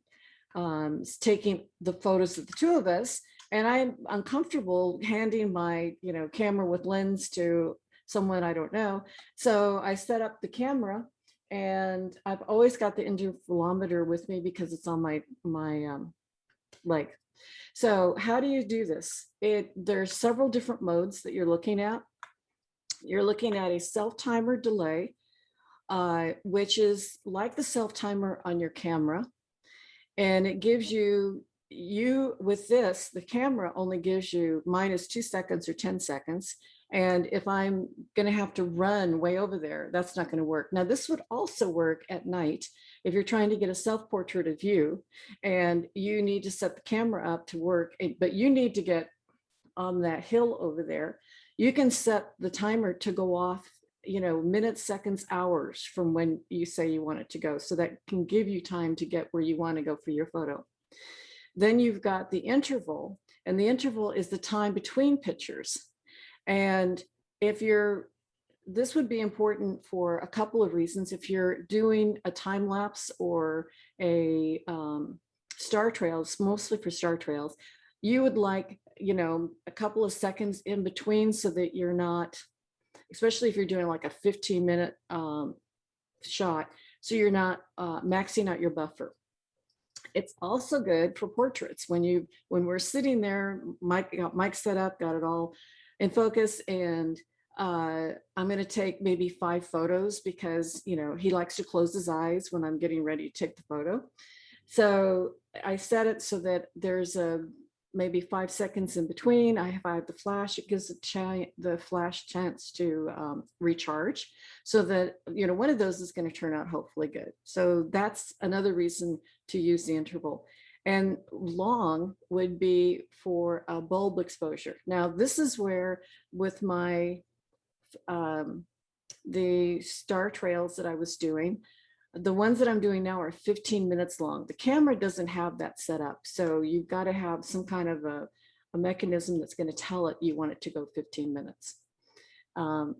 taking the photos of the two of us, and I'm uncomfortable handing my, camera with lens to someone I don't know. So I set up the camera, and I've always got the intervalometer with me because it's on my leg. So how do you do this? There's several different modes that you're looking at. You're looking at a self-timer delay, which is like the self-timer on your camera. And it gives you, with this, the camera only gives you -2 seconds or 10 seconds. And if I'm going to have to run way over there, that's not going to work. Now, this would also work at night if you're trying to get a self-portrait view and you need to set the camera up to work, but you need to get on that hill over there. You can set the timer to go off, minutes, seconds, hours from when you say you want it to go. So that can give you time to get where you want to go for your photo. Then you've got the interval, and the interval is the time between pictures. And this would be important for a couple of reasons. If you're doing a time lapse or a star trails, mostly for star trails, you would like, a couple of seconds in between so that you're not, especially if you're doing like a 15-minute shot, so you're not maxing out your buffer. It's also good for portraits. When we're sitting there, Mike set up, got it all in focus, and I'm going to take maybe 5 photos because he likes to close his eyes when I'm getting ready to take the photo. So I set it so that there's maybe 5 seconds in between. If I have the flash, it gives the flash chance to recharge, so that one of those is going to turn out hopefully good. So that's another reason to use the interval. And long would be for a bulb exposure. Now, this is where with my the star trails that I was doing, the ones that I'm doing now are 15 minutes long. The camera doesn't have that set up. So you've got to have some kind of a mechanism that's going to tell it you want it to go 15 minutes.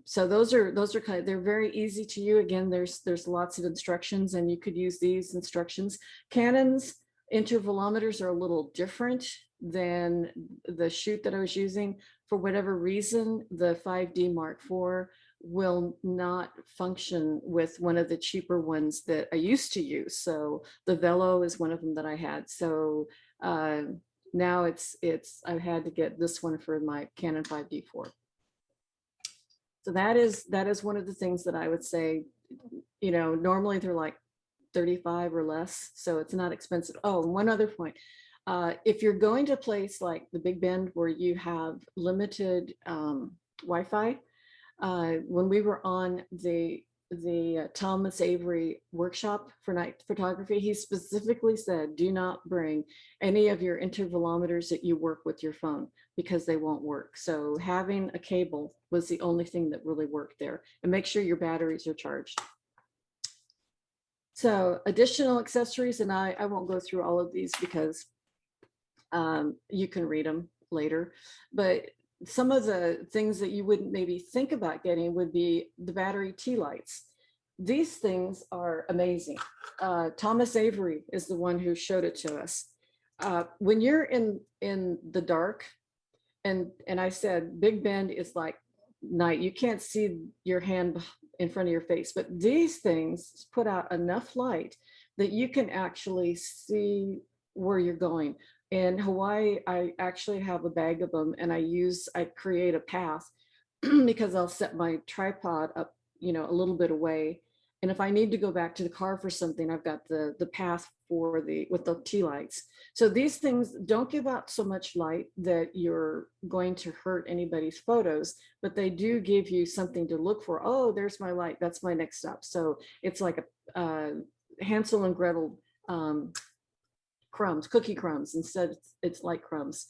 So those are kind of, they're very easy to use. Again, there's lots of instructions, and you could use these instructions. Canon's intervalometers are a little different than the shoot that I was using. For whatever reason, the 5D Mark IV will not function with one of the cheaper ones that I used to use. So the Velo is one of them that I had. So now I've had to get this one for my Canon 5D4. So that is one of the things that I would say, normally they're like 35 or less, so it's not expensive. Oh, and one other point. If you're going to a place like the Big Bend where you have limited Wi-Fi, when we were on the Thomas Avery workshop for night photography, he specifically said, do not bring any of your intervalometers that you work with your phone, because they won't work. So having a cable was the only thing that really worked there. And make sure your batteries are charged. So additional accessories, and I won't go through all of these because you can read them later, but some of the things that you wouldn't maybe think about getting would be the battery tea lights. These things are amazing. Thomas Avery is the one who showed it to us. When you're in the dark, and I said, Big Bend is like night. You can't see your hand in front of your face, but these things put out enough light that you can actually see where you're going. In Hawaii, I actually have a bag of them, and I create a path because I'll set my tripod up, a little bit away. And if I need to go back to the car for something, I've got the path with the tea lights. So these things don't give out so much light that you're going to hurt anybody's photos, but they do give you something to look for. Oh, there's my light. That's my next stop. So it's like a Hansel and Gretel cookie crumbs. Instead, it's like crumbs.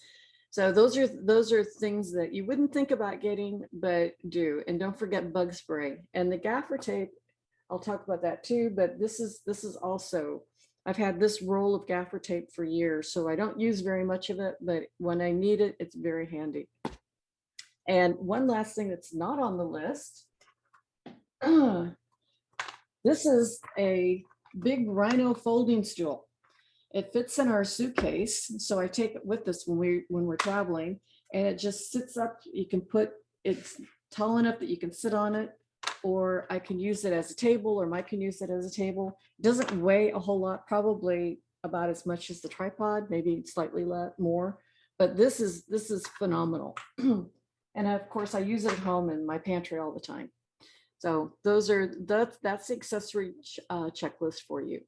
So those are things that you wouldn't think about getting, but do. And don't forget bug spray and the gaffer tape. I'll talk about that too, but this is also, I've had this roll of gaffer tape for years, so I don't use very much of it, but when I need it, it's very handy. And one last thing that's not on the list, this is a big Rhino folding stool. It fits in our suitcase, so I take it with us when we're traveling, and it just sits up. You can put it's tall enough that you can sit on it, or I can use it as a table, or Mike can use it as a table. It doesn't weigh a whole lot, probably about as much as the tripod, maybe slightly more, but this is phenomenal. And of course I use it at home in my pantry all the time. So that's the accessory checklist for you.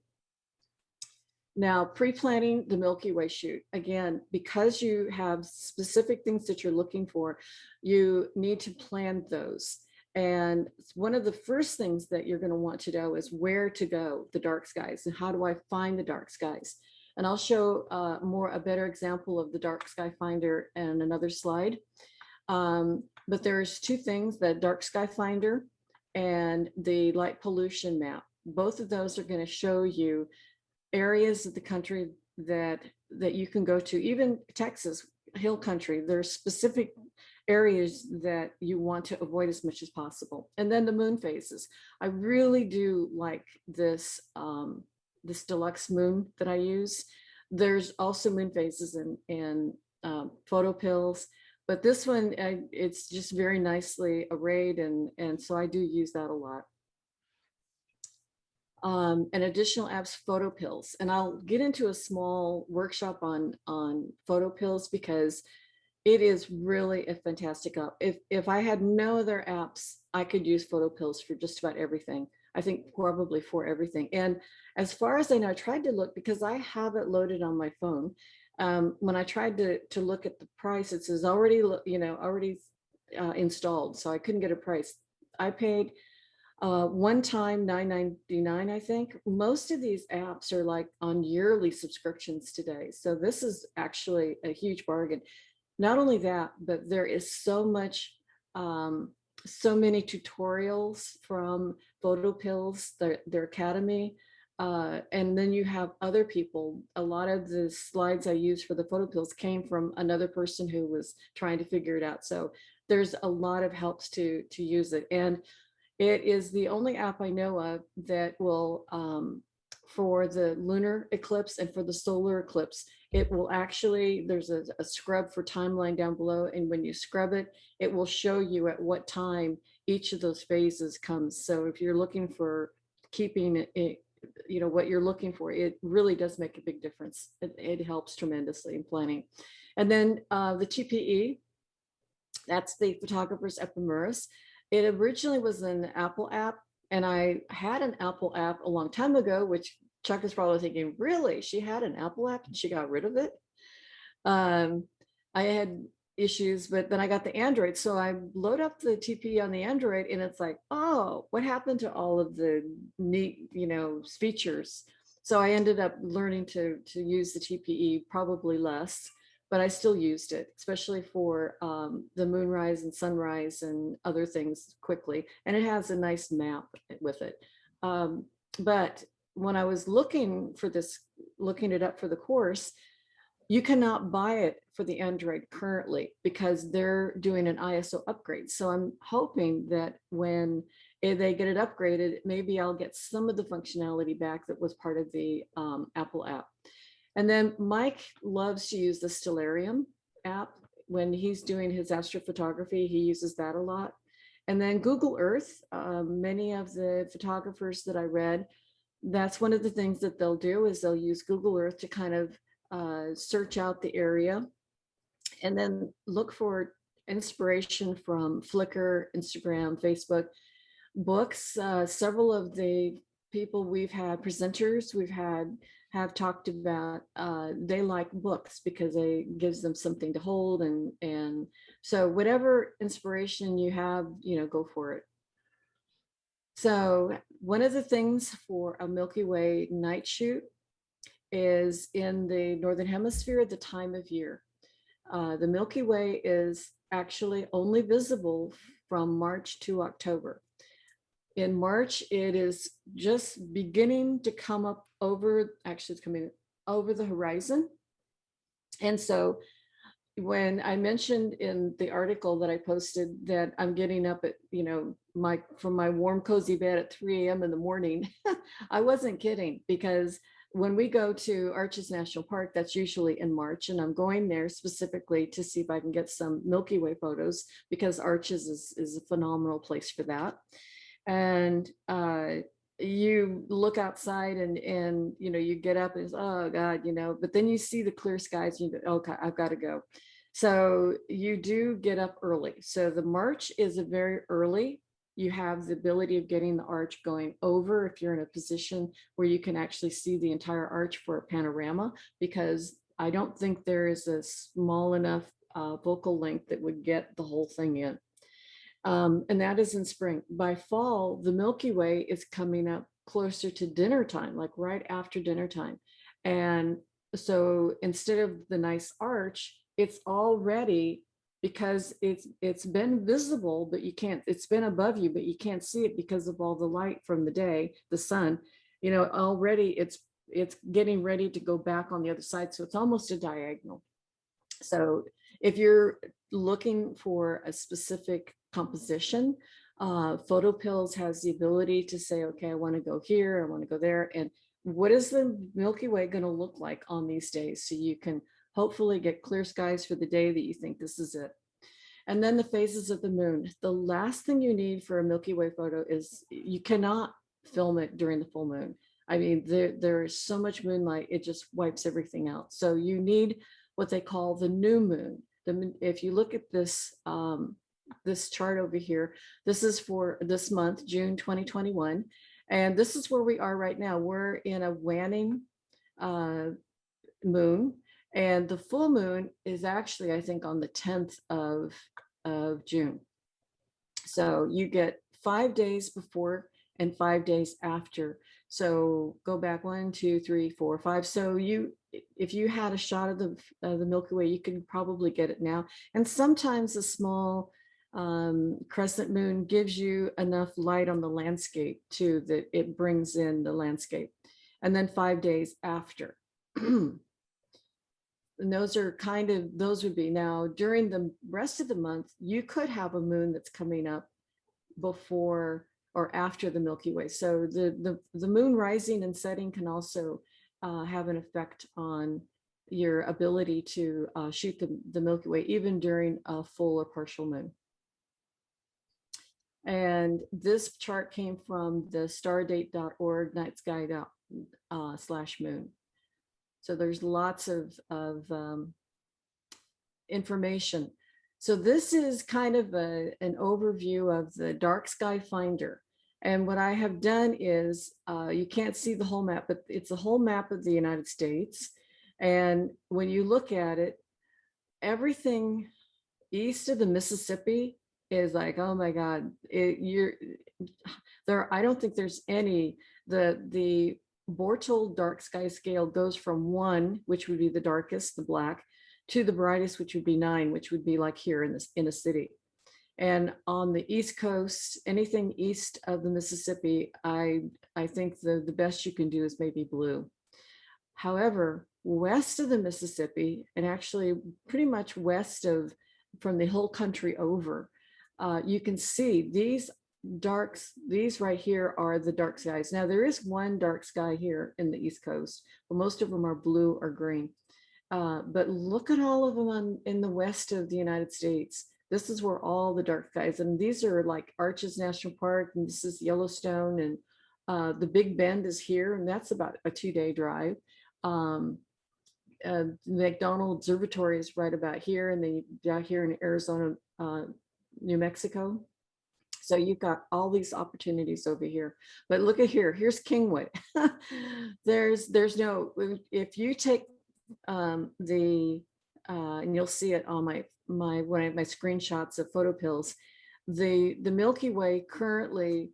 Now, pre-planning the Milky Way shoot, again, because you have specific things that you're looking for, you need to plan those. And one of the first things that you're going to want to know is where to go, the dark skies, and how do I find the dark skies? And I'll show a better example of the dark sky finder in another slide. But there's two things, the dark sky finder and the light pollution map. Both of those are going to show you areas of the country that you can go to, even Texas, hill country. There's specific areas that you want to avoid as much as possible. And then the moon phases. I really do like this, this deluxe moon that I use. There's also moon phases and photo pills, but this one, it's just very nicely arrayed. And so I do use that a lot. And additional apps, photo pills. And I'll get into a small workshop on photo pills because it is really a fantastic app. If I had no other apps, I could use photo pills for just about everything. I think probably for everything. And as far as I know, I tried to look because I have it loaded on my phone. When I tried to look at the price, it says already, installed. So I couldn't get a price. I paid one time $9.99, I think. Most of these apps are like on yearly subscriptions today. So this is actually a huge bargain. Not only that, but there is so much, so many tutorials from Photo Pills, their academy. And then you have other people. A lot of the slides I used for the Photo Pills came from another person who was trying to figure it out. So there's a lot of helps to use it. And it is the only app I know of that will, for the lunar eclipse and for the solar eclipse, it will actually, there's a scrub for timeline down below. And when you scrub it, it will show you at what time each of those phases comes. So if you're looking for keeping it, what you're looking for, it really does make a big difference. It helps tremendously in planning. And then the TPE, that's the photographer's ephemeris. It originally was an Apple app, and I had an Apple app a long time ago, which Chuck is probably thinking, really? She had an Apple app and she got rid of it? I had issues, but then I got the Android. So I load up the TPE on the Android and it's like, oh, what happened to all of the neat, features? So I ended up learning to use the TPE, probably less, but I still used it, especially for the moonrise and sunrise and other things quickly. And it has a nice map with it. But when I was looking it up for the course, you cannot buy it for the Android currently because they're doing an ISO upgrade. So I'm hoping that when they get it upgraded, maybe I'll get some of the functionality back that was part of the Apple app. And then Mike loves to use the Stellarium app. When he's doing his astrophotography, he uses that a lot. And then Google Earth, many of the photographers that I read, that's one of the things that they'll do is they'll use Google Earth to kind of search out the area and then look for inspiration from Flickr, Instagram, Facebook, books. Several of the people we've had, presenters have talked about, they like books because it gives them something to hold. And so whatever inspiration you have, go for it. So one of the things for a Milky Way night shoot is in the Northern Hemisphere, the time of year. The Milky Way is actually only visible from March to October. In March, it is just beginning to come up over, actually it's coming over the horizon. And so when I mentioned in the article that I posted that I'm getting up at, from my warm, cozy bed at 3 a.m. in the morning, I wasn't kidding, because when we go to Arches National Park, that's usually in March, and I'm going there specifically to see if I can get some Milky Way photos, because Arches is a phenomenal place for that. And you look outside and you get up and it's, oh God, but then you see the clear skies and you go, okay, I've got to go. So you do get up early. So the march is a very early. You have the ability of getting the arch going over if you're in a position where you can actually see the entire arch for a panorama, because I don't think there is a small enough focal length that would get the whole thing in. And that is in spring. By fall, the Milky Way is coming up closer to dinner time, like right after dinner time. And so instead of the nice arch, it's already, because it's been visible, but you can't, it's been above you, but you can't see it because of all the light from the day, the sun, already it's getting ready to go back on the other side. So it's almost a diagonal. So if you're looking for a specific composition, PhotoPills has the ability to say, okay, I want to go here, I want to go there. And what is the Milky Way going to look like on these days? So you can hopefully get clear skies for the day that you think this is it. And then the phases of the moon. The last thing you need for a Milky Way photo is you cannot film it during the full moon. I mean, there is so much moonlight, it just wipes everything out. So you need what they call the new moon. If you look at this, this chart over here, this is for this month, June 2021. And this is where we are right now. We're in a waning moon. And the full moon is actually, I think, on the 10th of June. So you get 5 days before and 5 days after. So go back 1, 2, 3, 4, 5. So if you had a shot of the Milky Way, you can probably get it now. And sometimes a small crescent moon gives you enough light on the landscape too, that it brings in the landscape. And then 5 days after. And those would be now during the rest of the month, you could have a moon that's coming up before or after the Milky Way. So the moon rising and setting can also have an effect on your ability to shoot the Milky Way, even during a full or partial moon. And this chart came from the stardate.org night sky /moon. So there's lots of information. So this is kind of an overview of the Dark Sky Finder. And what I have done is, you can't see the whole map, but it's a whole map of the United States. And when you look at it, everything east of the Mississippi is like, oh my God, I don't think there's any, the Bortle dark sky scale goes from 1, which would be the darkest, the black, to the brightest, which would be 9, which would be like here in a city. And on the East Coast, anything east of the Mississippi, I think the best you can do is maybe blue. However, west of the Mississippi, and actually pretty much west of, from the whole country over, you can see these right here are the dark skies. Now there is one dark sky here in the East Coast, but most of them are blue or green. But look at all of them in the west of the United States. This is where all the dark skies, and these are like Arches National Park, and this is Yellowstone, and the Big Bend is here, and that's about a 2-day drive. McDonald Observatory is right about here, and then down here in Arizona, New Mexico. So you've got all these opportunities over here. But look at here, here's Kingwood. there's no, if you take and you'll see it on my screenshots of PhotoPills, the Milky Way currently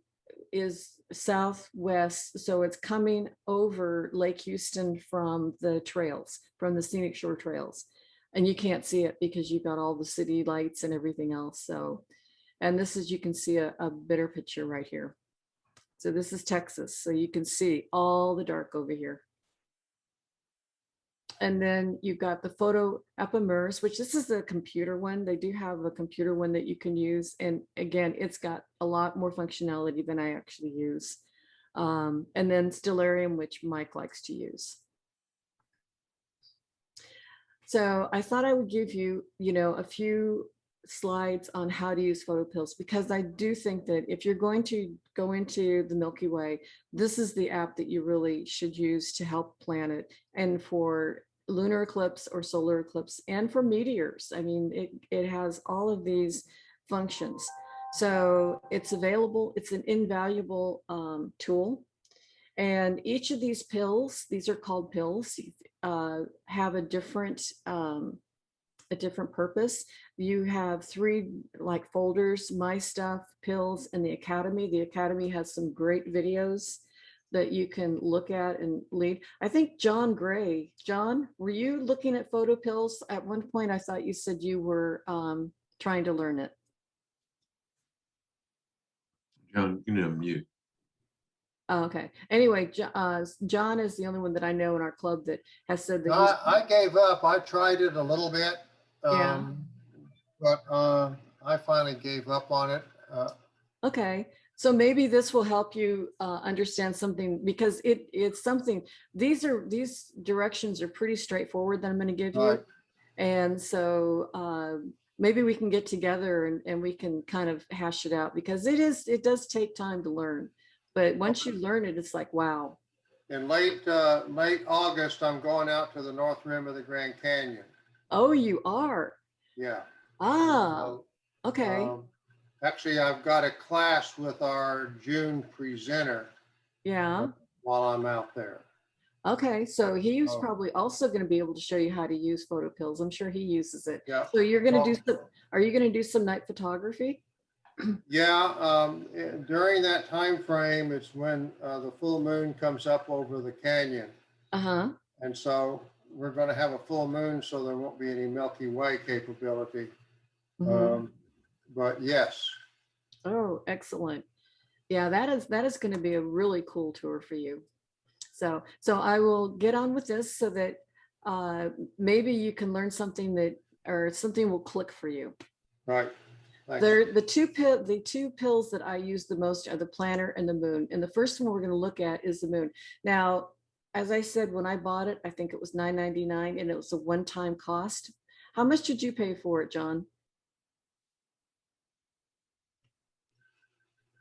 is southwest, so it's coming over Lake Houston from the trails, from the scenic shore trails, and you can't see it because you've got all the city lights and everything else. So, and this is, you can see a better picture right here. So this is Texas, so you can see all the dark over here. And then you've got the photo ephemeris, which this is the computer one. They do have a computer one that you can use. And again, it's got a lot more functionality than I actually use. and then stellarium, which Mike likes to use. So I thought I would give you, a few slides on how to use photo pills, because I do think that if you're going to go into the Milky Way, this is the app that you really should use to help plan it, and for lunar eclipse or solar eclipse, and for meteors. I mean, it has all of these functions. So it's available. It's an invaluable tool. And each of these pills, these are called pills, have a different purpose. You have three like folders: my stuff, pills, and the Academy. The Academy has some great videos that you can look at and lead. I think John Gray, John, were you looking at photo pills at one point? I thought you said you were trying to learn it. John, you know, mute. Oh, okay. Anyway, John is the only one that I know in our club that has said that he's. I gave up. I tried it a little bit, Yeah. but I finally gave up on it. Okay, so maybe this will help you understand something, because it's something. These directions are pretty straightforward that I'm going to give you, Right. and so maybe we can get together and we can kind of hash it out, because it does take time to learn, but once you learn it, it's like, wow. In late August, I'm going out to the North Rim of the Grand Canyon. Oh, you are? Yeah. Ah, So, okay. Actually, I've got a class with our June presenter Yeah. while I'm out there. Okay, so he's Oh. probably also going to be able to show you how to use photo pills. I'm sure he uses it. Yeah. So you're going to Well, do some, are you going to do some night photography? Yeah. During that time frame, it's when the full moon comes up over the canyon. Uh-huh. And so we're going to have a full moon, so there won't be any Milky Way capability. Mhm. But yes. Oh, excellent. Yeah, that is going to be a really cool tour for you. So I will get on with this so that maybe you can learn something or something will click for you. Right. Thanks. The two pills that I use the most are the planner and the moon. And the first one we're going to look at is the moon. Now, as I said, when I bought it, I think it was $9.99, and it was a one-time cost. How much did you pay for it, John?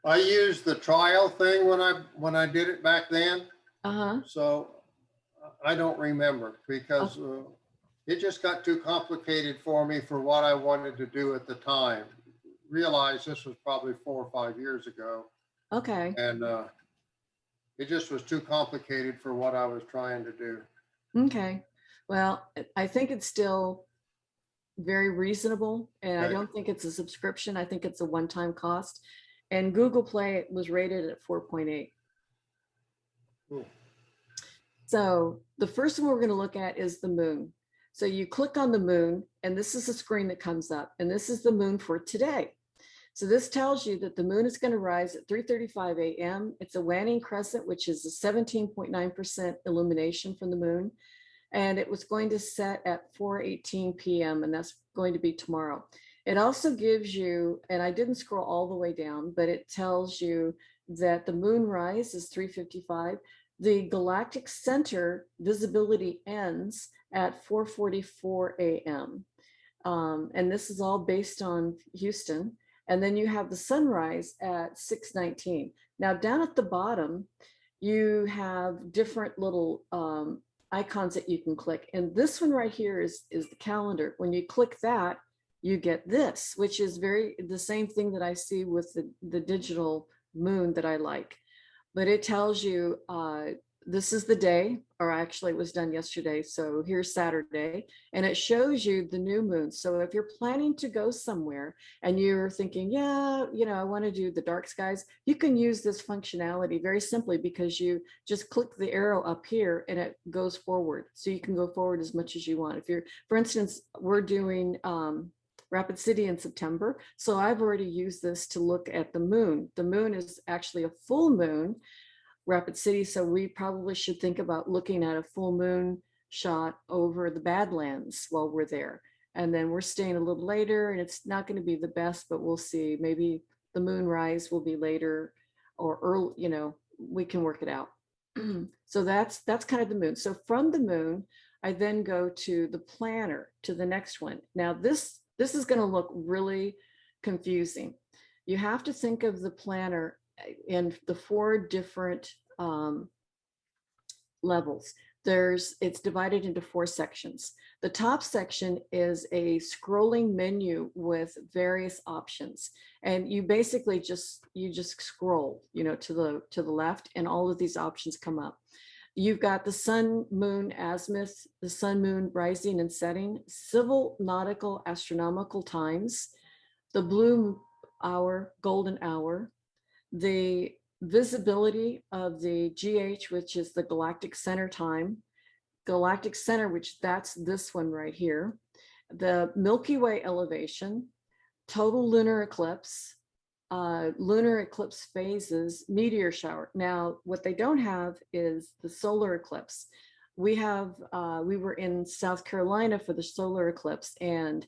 I used the trial thing when I did it back then. Uh-huh. So I don't remember, because it just got too complicated for me for what I wanted to do at the time. Realize this was probably 4 or 5 years ago. Okay. And it just was too complicated for what I was trying to do. Okay. Well, I think it's still very reasonable, and I Okay. don't think it's a subscription. I think it's a one-time cost. And Google Play was rated at 4.8. Cool. So the first one we're going to look at is the moon. So you click on the moon, and this is the screen that comes up, and this is the moon for today. So this tells you that the moon is going to rise at 3:35 a.m. It's a waning crescent, which is a 17.9% illumination from the moon. And it was going to set at 4:18 p.m. and that's going to be tomorrow. It also gives you, and I didn't scroll all the way down, but it tells you that the moon rise is 3:55. The galactic center visibility ends at 4:44 a.m. And this is all based on Houston. And then you have the sunrise at 6:19. Now down at the bottom, you have different little icons that you can click. And this one right here is the calendar. When you click that, you get this, which is the same thing that I see with the digital moon that I like. But it tells you this is the day, or actually it was done yesterday. So here's Saturday, and it shows you the new moon. So if you're planning to go somewhere and you're thinking, yeah, I want to do the dark skies, you can use this functionality very simply, because you just click the arrow up here and it goes forward. So you can go forward as much as you want. If you're, for instance, we're doing Rapid City in September. So I've already used this to look at the moon. The moon is actually a full moon, Rapid City. So we probably should think about looking at a full moon shot over the Badlands while we're there. And then we're staying a little later, and it's not going to be the best, but we'll see. Maybe the moonrise will be later or early, we can work it out. So that's kind of the moon. So from the moon, I then go to the planner, to the next one. Now this is going to look really confusing. You have to think of the planner in the 4 different levels. It's divided into 4 sections. The top section is a scrolling menu with various options. And you basically just scroll, to the left, and all of these options come up. You've got the sun, moon, azimuth, the sun, moon, rising and setting, civil, nautical, astronomical times, the blue hour, golden hour, the visibility of the GH, which is the galactic center time, galactic center, which that's this one right here, the Milky Way elevation, total lunar eclipse phases, meteor shower. Now, what they don't have is the solar eclipse. We were in South Carolina for the solar eclipse, and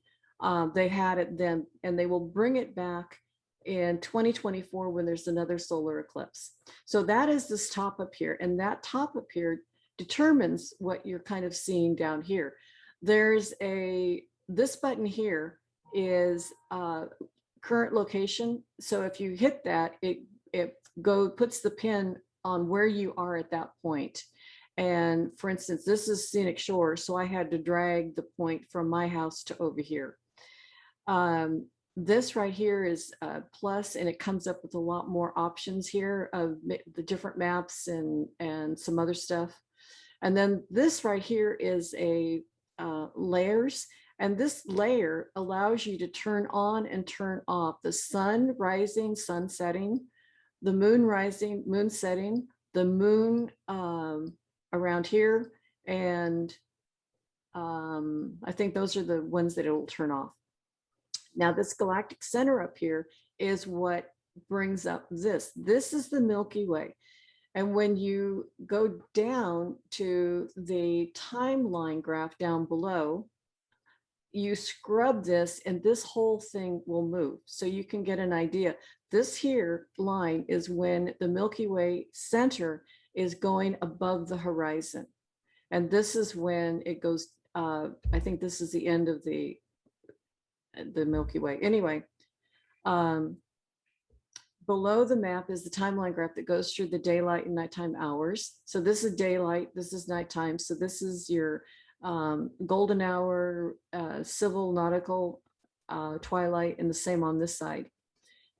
they had it then, and they will bring it back in 2024 when there's another solar eclipse. So that is this top up here, and that top up here determines what you're kind of seeing down here. There's this button here is current location. So if you hit that, it puts the pin on where you are at that point. And for instance, this is scenic shore, so I had to drag the point from my house to over here. This right here is plus, and it comes up with a lot more options here of the different maps and some other stuff. And then this right here is a layers. And this layer allows you to turn on and turn off the sun rising, sun setting, the moon rising, moon setting, the moon around here. And I think those are the ones that it will turn off. Now this galactic center up here is what brings up this. This is the Milky Way. And when you go down to the timeline graph down below, you scrub this and this whole thing will move. So you can get an idea. This here line is when the Milky Way center is going above the horizon. And this is when it goes, I think this is the end of the Milky Way. Anyway, below the map is the timeline graph that goes through the daylight and nighttime hours. So this is daylight, this is nighttime. So this is your golden hour, civil, nautical, twilight, and the same on this side.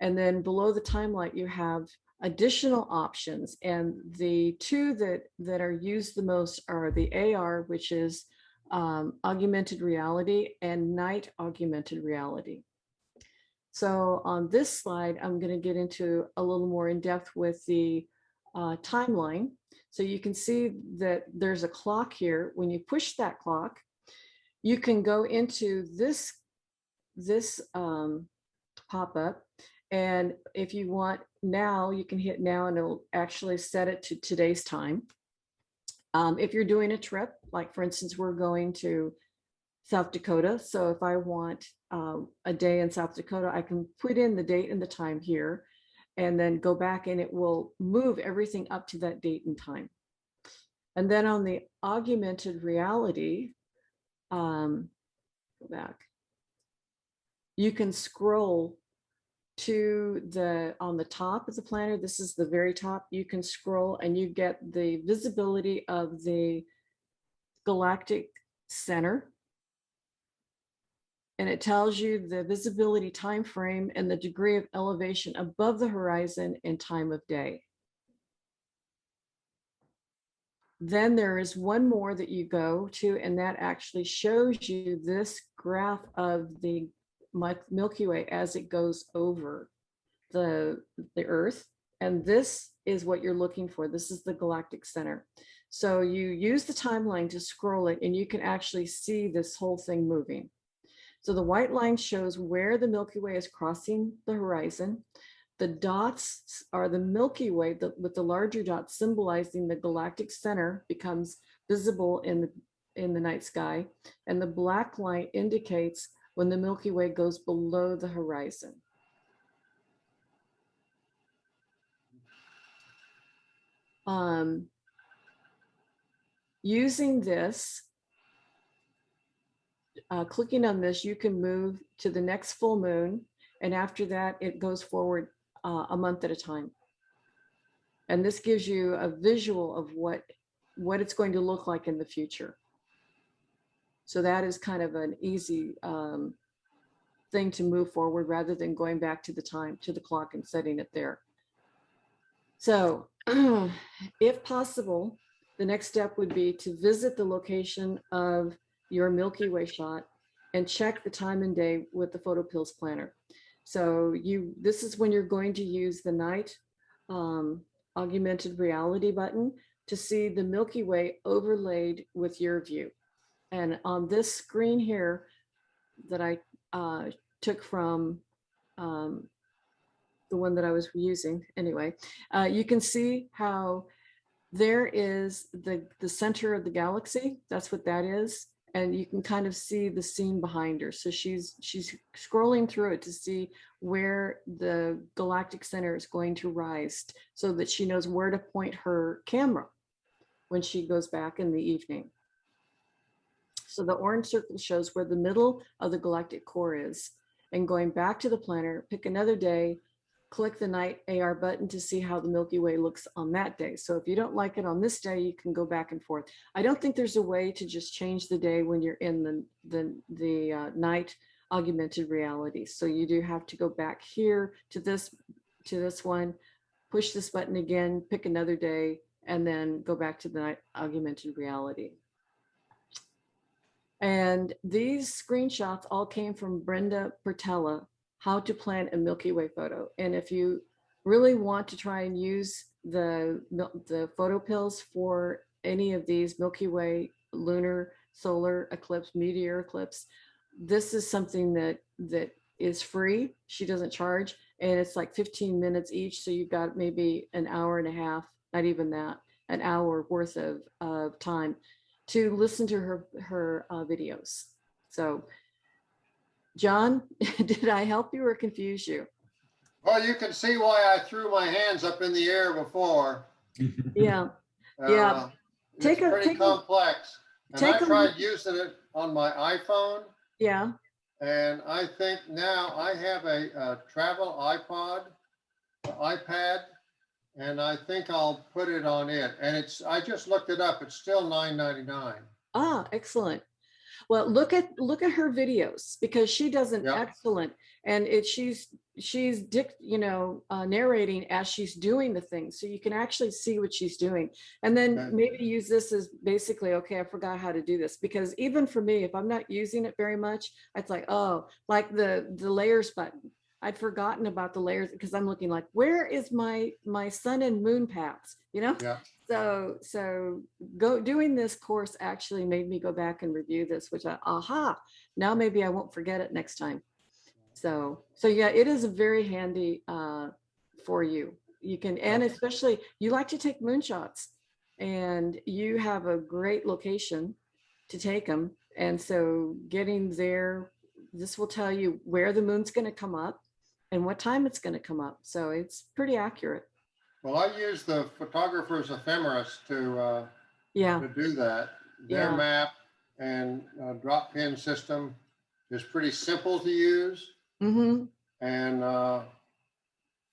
And then below the timeline, you have additional options. And the 2 that are used the most are the AR, which is augmented reality, and night augmented reality. So on this slide, I'm going to get into a little more in depth with the timeline. So you can see that there's a clock here. When you push that clock, you can go into this pop-up. And if you want now, you can hit now and it'll actually set it to today's time. If you're doing a trip, like for instance, we're going to South Dakota. So if I want a day in South Dakota, I can put in the date and the time here and then go back and it will move everything up to that date and time. And then on the augmented reality, go back, you can scroll to on the top of the planner. This is the very top. You can scroll and you get the visibility of the galactic center. And it tells you the visibility time frame and the degree of elevation above the horizon and time of day. Then there is one more that you go to, and that actually shows you this graph of the Milky Way as it goes over the Earth. And this is what you're looking for. This is the galactic center. So you use the timeline to scroll it, and you can actually see this whole thing moving. So the white line shows where the Milky Way is crossing the horizon. The dots are the Milky Way, with the larger dots symbolizing the galactic center becomes visible in the night sky. And the black line indicates when the Milky Way goes below the horizon. using this, clicking on this, you can move to the next full moon. And after that, it goes forward a month at a time. And this gives you a visual of what it's going to look like in the future. So that is kind of an easy thing to move forward rather than going back to the time, to the clock and setting it there. So if possible, the next step would be to visit the location of your Milky Way shot and check the time and day with the PhotoPills planner. So this is when you're going to use the night augmented reality button to see the Milky Way overlaid with your view. And on this screen here that I took from the one that I was using anyway, you can see how there is the center of the galaxy. That's what that is. And you can kind of see the scene behind her. So she's scrolling through it to see where the galactic center is going to rise so that she knows where to point her camera when she goes back in the evening. So the orange circle shows where the middle of the galactic core is. And going back to the planner, pick another day, click the night AR button to see how the Milky Way looks on that day. So if you don't like it on this day, you can go back and forth. I don't think there's a way to just change the day when you're in the night augmented reality. So you do have to go back here to this one, push this button again, pick another day, and then go back to the night augmented reality. And these screenshots all came from Brenda Pertella, How to Plan a Milky Way Photo. And if you really want to try and use the PhotoPills for any of these Milky Way lunar, solar eclipse, meteor eclipse, this is something that is free. She doesn't charge, and it's like 15 minutes each. So you've got maybe an hour and a half, not even that, an hour worth of time to listen to her videos. So, John, did I help you or confuse you? Well, you can see why I threw my hands up in the air before. Yeah, yeah. It's pretty complex. And I tried using it on my iPhone. Yeah. And I think now I have a travel iPad, and I think I'll put it on it. And I just looked it up. It's still $9.99. Ah, excellent. Well, look at her videos, because she does an excellent, and she's narrating as she's doing the thing, so you can actually see what she's doing, and then maybe use this as basically, okay, I forgot how to do this, because even for me, if I'm not using it very much, it's like, oh, like the layers button. I'd forgotten about the layers because I'm looking like, where is my sun and moon paths? Yeah. So doing this course actually made me go back and review this, which now maybe I won't forget it next time. So yeah, it is very handy for you. You can, and especially you like to take moonshots, and you have a great location to take them. And so getting there, this will tell you where the moon's going to come up and what time it's going to come up. So it's pretty accurate. Well, I use the photographer's ephemeris to do that. Their map and drop pin system is pretty simple to use. Mm-hmm. And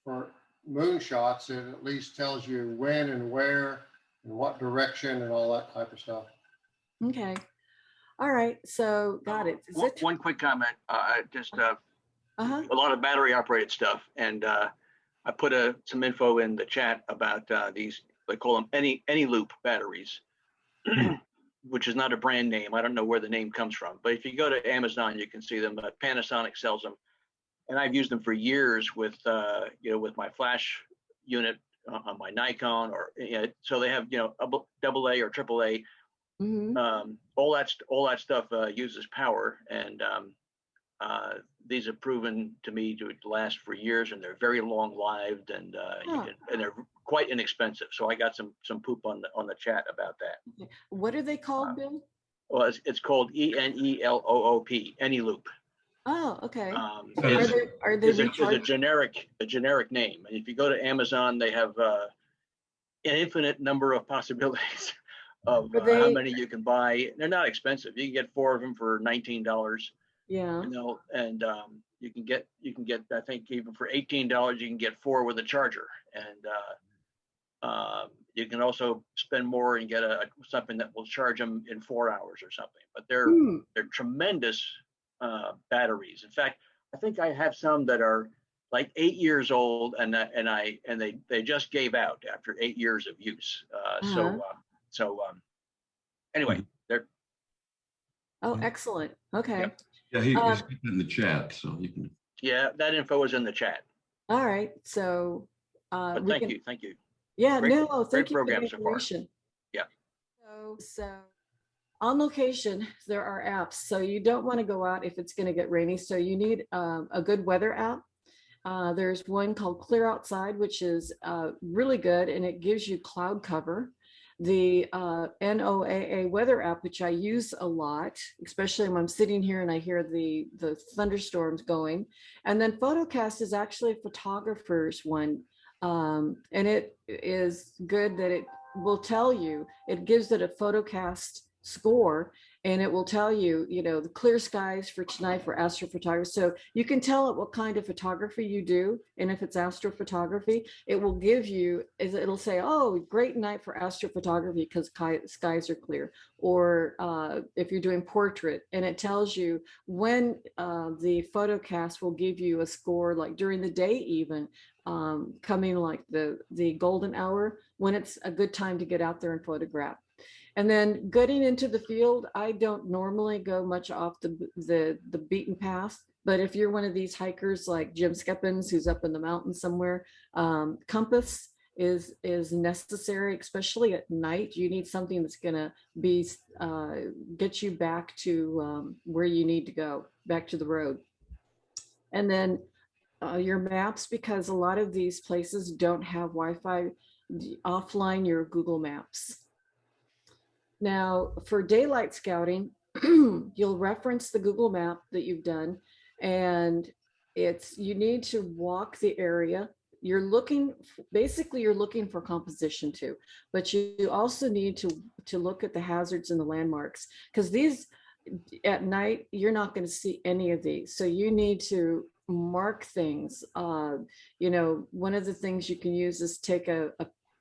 for moonshots, it at least tells you when and where and what direction and all that type of stuff. Okay. All right. So got it. One quick comment. A lot of battery operated stuff, and I put some info in the chat about these. They call them any loop batteries, which is not a brand name. I don't know where the name comes from, but if you go to Amazon, you can see them. Panasonic sells them, and I've used them for years with with my flash unit on my Nikon, or so they have a AA or AAA. Mm-hmm. All that stuff uses power, and these have proven to me to last for years, and they're very long-lived, and and they're quite inexpensive. So I got some poop on the chat about that. What are they called, Bill? Well, it's called ENELOOP, any loop. Oh, okay. It's a generic name. And if you go to Amazon, they have an infinite number of possibilities of Are how they, many you can buy. They're not expensive. You can get 4 of them for $19, yeah, you know, and you can get I think even for $18 you can get 4 with a charger, and you can also spend more and get something that will charge them in 4 hours or something. But hmm, they're tremendous batteries. In fact, I think I have some that are like 8 years old, and they just gave out after 8 years of use. uh-huh. Anyway, they're Oh, excellent. Okay. Yeah, he's Um, put it in the chat, so you can. yeah, that info is in the chat. all right. So But we can, thank you. yeah, Great, no, great thank you for the program so far. information. Yeah. So on location, there are apps. So you don't want to go out if it's going to get rainy. So you need a good weather app. There's one called Clear Outside, which is really good, and it gives you cloud cover. The NOAA weather app, which I use a lot, especially when I'm sitting here and I hear the thunderstorms going. And then Photocast is actually a photographer's one. And it is good that it will tell you, it gives it a Photocast score, and it will tell you, you know, the clear skies for tonight for astrophotography. So you can tell it what kind of photography you do. And if it's astrophotography, it will give you, it'll say, oh, great night for astrophotography because skies are clear. Or if you're doing portrait, and it tells you when the photocast will give you a score, like during the day even, coming like the golden hour, when it's a good time to get out there and photograph. And then getting into the field, I don't normally go much off the beaten path. But if you're one of these hikers like Jim Skeppins, who's up in the mountains somewhere, compass is necessary, especially at night. You need something that's going to be get you back to where you need to go, back to the road. And then your maps, because a lot of these places don't have Wi-Fi. Offline your Google Maps. Now, for daylight scouting, you'll reference the Google map that you've done, and you need to walk the area. You're looking, basically you're looking for composition too, but you also need to look at the hazards and the landmarks, because these at night, you're not going to see any of these. So you need to mark things. You know, one of the things you can use is take a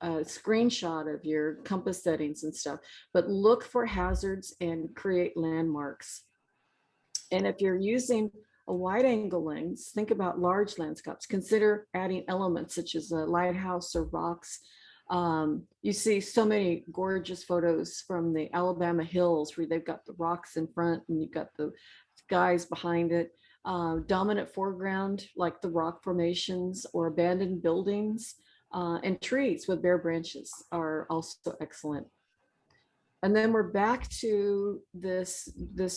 screenshot of your compass settings and stuff, but look for hazards and create landmarks. And if you're using a wide angle lens, think about large landscapes. Consider adding elements such as a lighthouse or rocks. You see so many gorgeous photos from the Alabama hills where they've got the rocks in front and you've got the skies behind it. Dominant foreground like the rock formations or abandoned buildings. And trees with bare branches are also excellent. And then we're back to this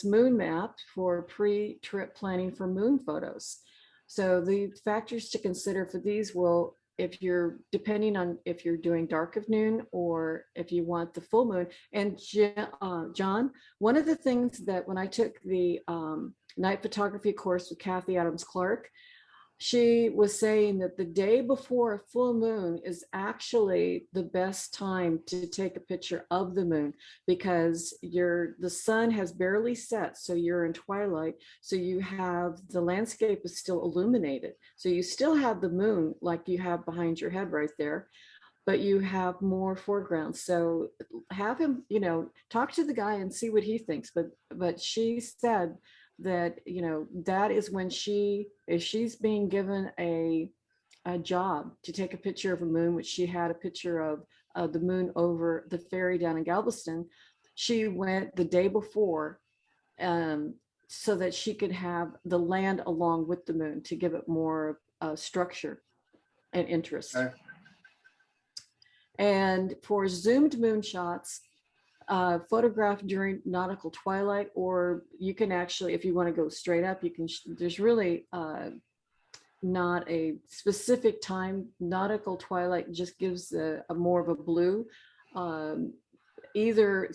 moon map for pre-trip planning for moon photos. So the factors to consider for these will, if you're depending on if you're doing dark of noon or if you want the full moon. And John, one of the things that when I took the night photography course with Kathy Adams Clark, she was saying that the day before a full moon is actually the best time to take a picture of the moon, because the sun has barely set, so you're in twilight, so you have the landscape is still illuminated, so you still have the moon like you have behind your head right there, but you have more foreground. So have him, you know, talk to the guy and see what he thinks. But she said that, you know, that is when if she's being given a job to take a picture of a moon, which she had a picture of the moon over the ferry down in Galveston, she went the day before so that she could have the land along with the moon to give it more structure and interest. Okay. And for zoomed moonshots, photograph during nautical twilight, or you can actually, if you want to go straight up, you can, there's really not a specific time. Nautical twilight just gives a more of a blue, either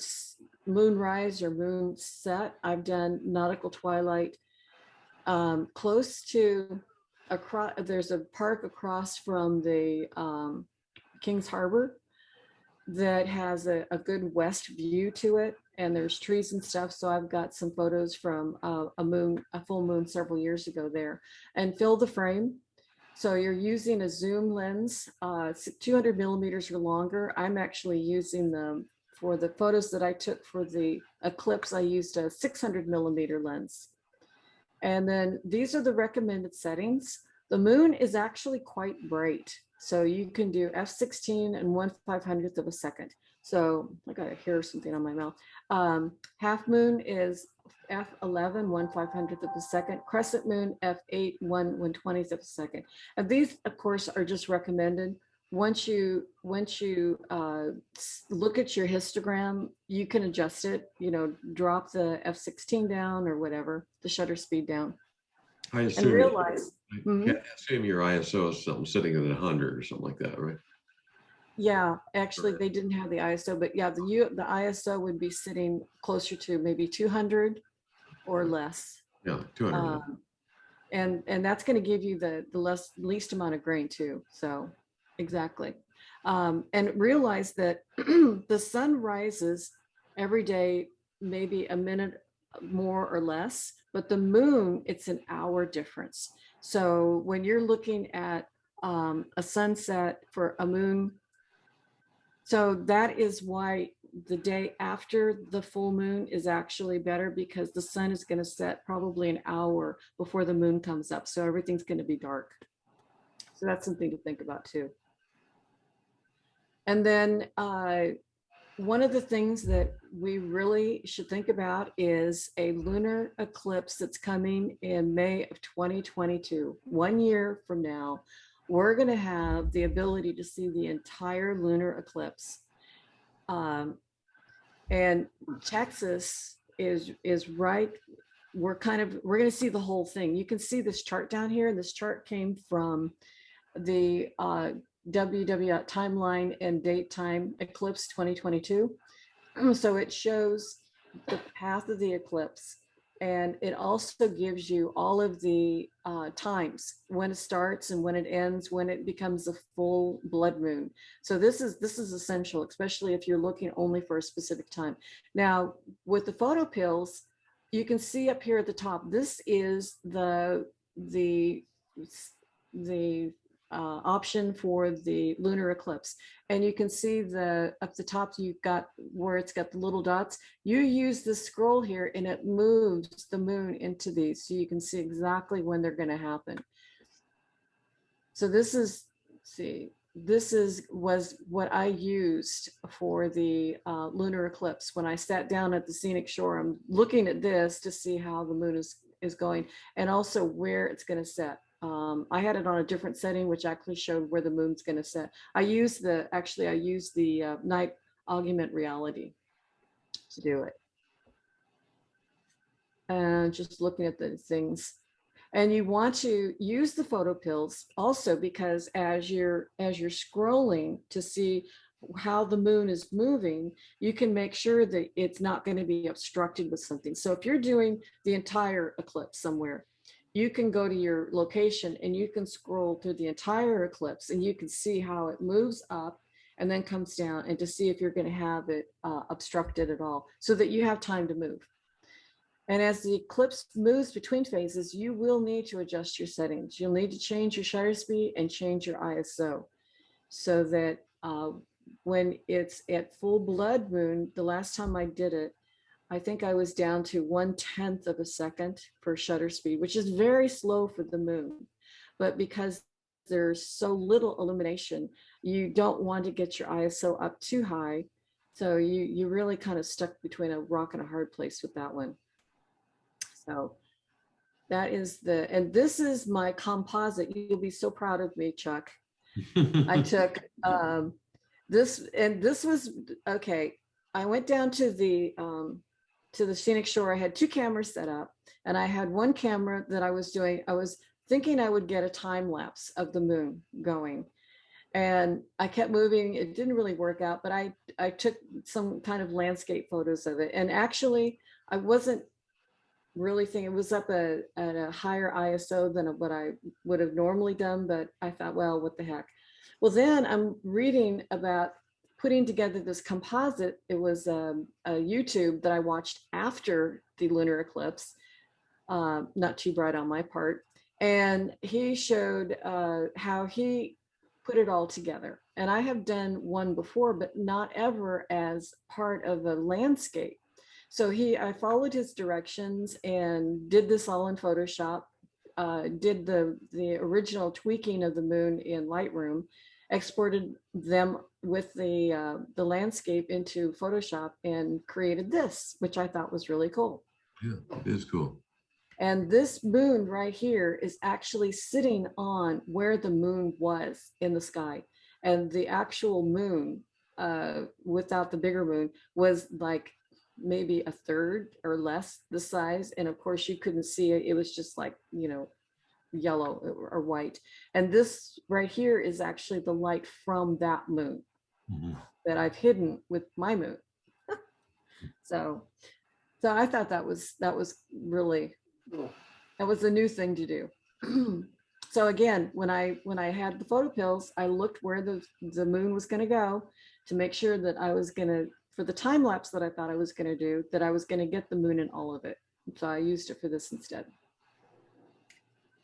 moonrise or moon set. I've done nautical twilight close to, there's a park across from the King's Harbor. that has a good west view to it, and there's trees and stuff. So I've got some photos from a full moon several years ago there, and fill the frame. So you're using a zoom lens, 200 millimeters or longer. I'm actually using them for the photos that I took for the eclipse. I used a 600 millimeter lens. And then these are the recommended settings. The moon is actually quite bright. So you can do f16 and 1/500th of a second. So I got to hear something on my mouth. Half moon is f11, 1/500th of a second. Crescent moon, f8, 1/20th of a second. And these, of course, are just recommended. Once you look at your histogram, you can adjust it, drop the f16 down or whatever, the shutter speed down. I And assume, realize, I assume your ISO is something sitting at 100 or something like that, right? yeah, actually they didn't have the ISO, but yeah, the ISO would be sitting closer to maybe 200 or less. Yeah, 200. And that's going to give you the least amount of grain too. So exactly. And realize that the sun rises every day, maybe a minute more or less, but the moon, it's an hour difference. So when you're looking at a sunset for a moon, so that is why the day after the full moon is actually better, because the sun is going to set probably an hour before the moon comes up. So everything's going to be dark. So that's something to think about too. And then one of the things that we really should think about is a lunar eclipse that's coming in May of 2022. 1 year from now, we're going to have the ability to see the entire lunar eclipse. And Texas is right. We're going to see the whole thing. You can see this chart down here. And this chart came from the www timeline and date time eclipse 2022. So it shows the path of the eclipse, and it also gives you all of the times when it starts and when it ends, when it becomes a full blood moon. So this is essential, especially if you're looking only for a specific time. Now with the photo pills, you can see up here at the top, this is the option for the lunar eclipse. And you can see up the top, you've got where it's got the little dots. You use the scroll here and it moves the moon into these, so you can see exactly when they're going to happen. So this was what I used for the lunar eclipse. When I sat down at the scenic shore, I'm looking at this to see how the moon is going, and also where it's going to set. I had it on a different setting, which actually showed where the moon's going to set. I used the night augment reality to do it. And just looking at the things. And you want to use the photo pills also, because as you're scrolling to see how the moon is moving, you can make sure that it's not going to be obstructed with something. So if you're doing the entire eclipse somewhere, you can go to your location and you can scroll through the entire eclipse and you can see how it moves up and then comes down, and to see if you're going to have it obstructed at all, so that you have time to move. And as the eclipse moves between phases, you will need to adjust your settings. You'll need to change your shutter speed and change your ISO, so that when it's at full blood moon, the last time I did it, I think I was down to 1/10 of a second for shutter speed, which is very slow for the moon. But because there's so little illumination, you don't want to get your ISO up too high. So you really kind of stuck between a rock and a hard place with that one. So that is and this is my composite. You'll be so proud of me, Chuck. I took this, and this was, okay. I went down to the scenic shore. I had 2 cameras set up, and I had one camera that I was thinking I would get a time lapse of the moon going. And I kept moving. It didn't really work out, but I took some kind of landscape photos of it. And actually, I wasn't really thinking, it was up at a higher ISO than what I would have normally done, but I thought, well, what the heck. Well, then I'm reading about putting together this composite. It was a YouTube that I watched after the lunar eclipse, not too bright on my part. And he showed how he put it all together. And I have done one before, but not ever as part of a landscape. So I followed his directions and did this all in Photoshop, did the original tweaking of the moon in Lightroom, exported them with the landscape into Photoshop and created this, which I thought was really cool. Yeah, it is cool. And this moon right here is actually sitting on where the moon was in the sky. And the actual moon, without the bigger moon, was like maybe a third or less the size. And of course you couldn't see it. It was just like, you know, yellow or white. And this right here is actually the light from that moon that I've hidden with my moon. So I thought that was really, that was a new thing to do. So again, when I had the photo pills, I looked where the moon was going to go to make sure that I was going to, for the time lapse that I thought I was going to do, that I was going to get the moon in all of it. So I used it for this instead.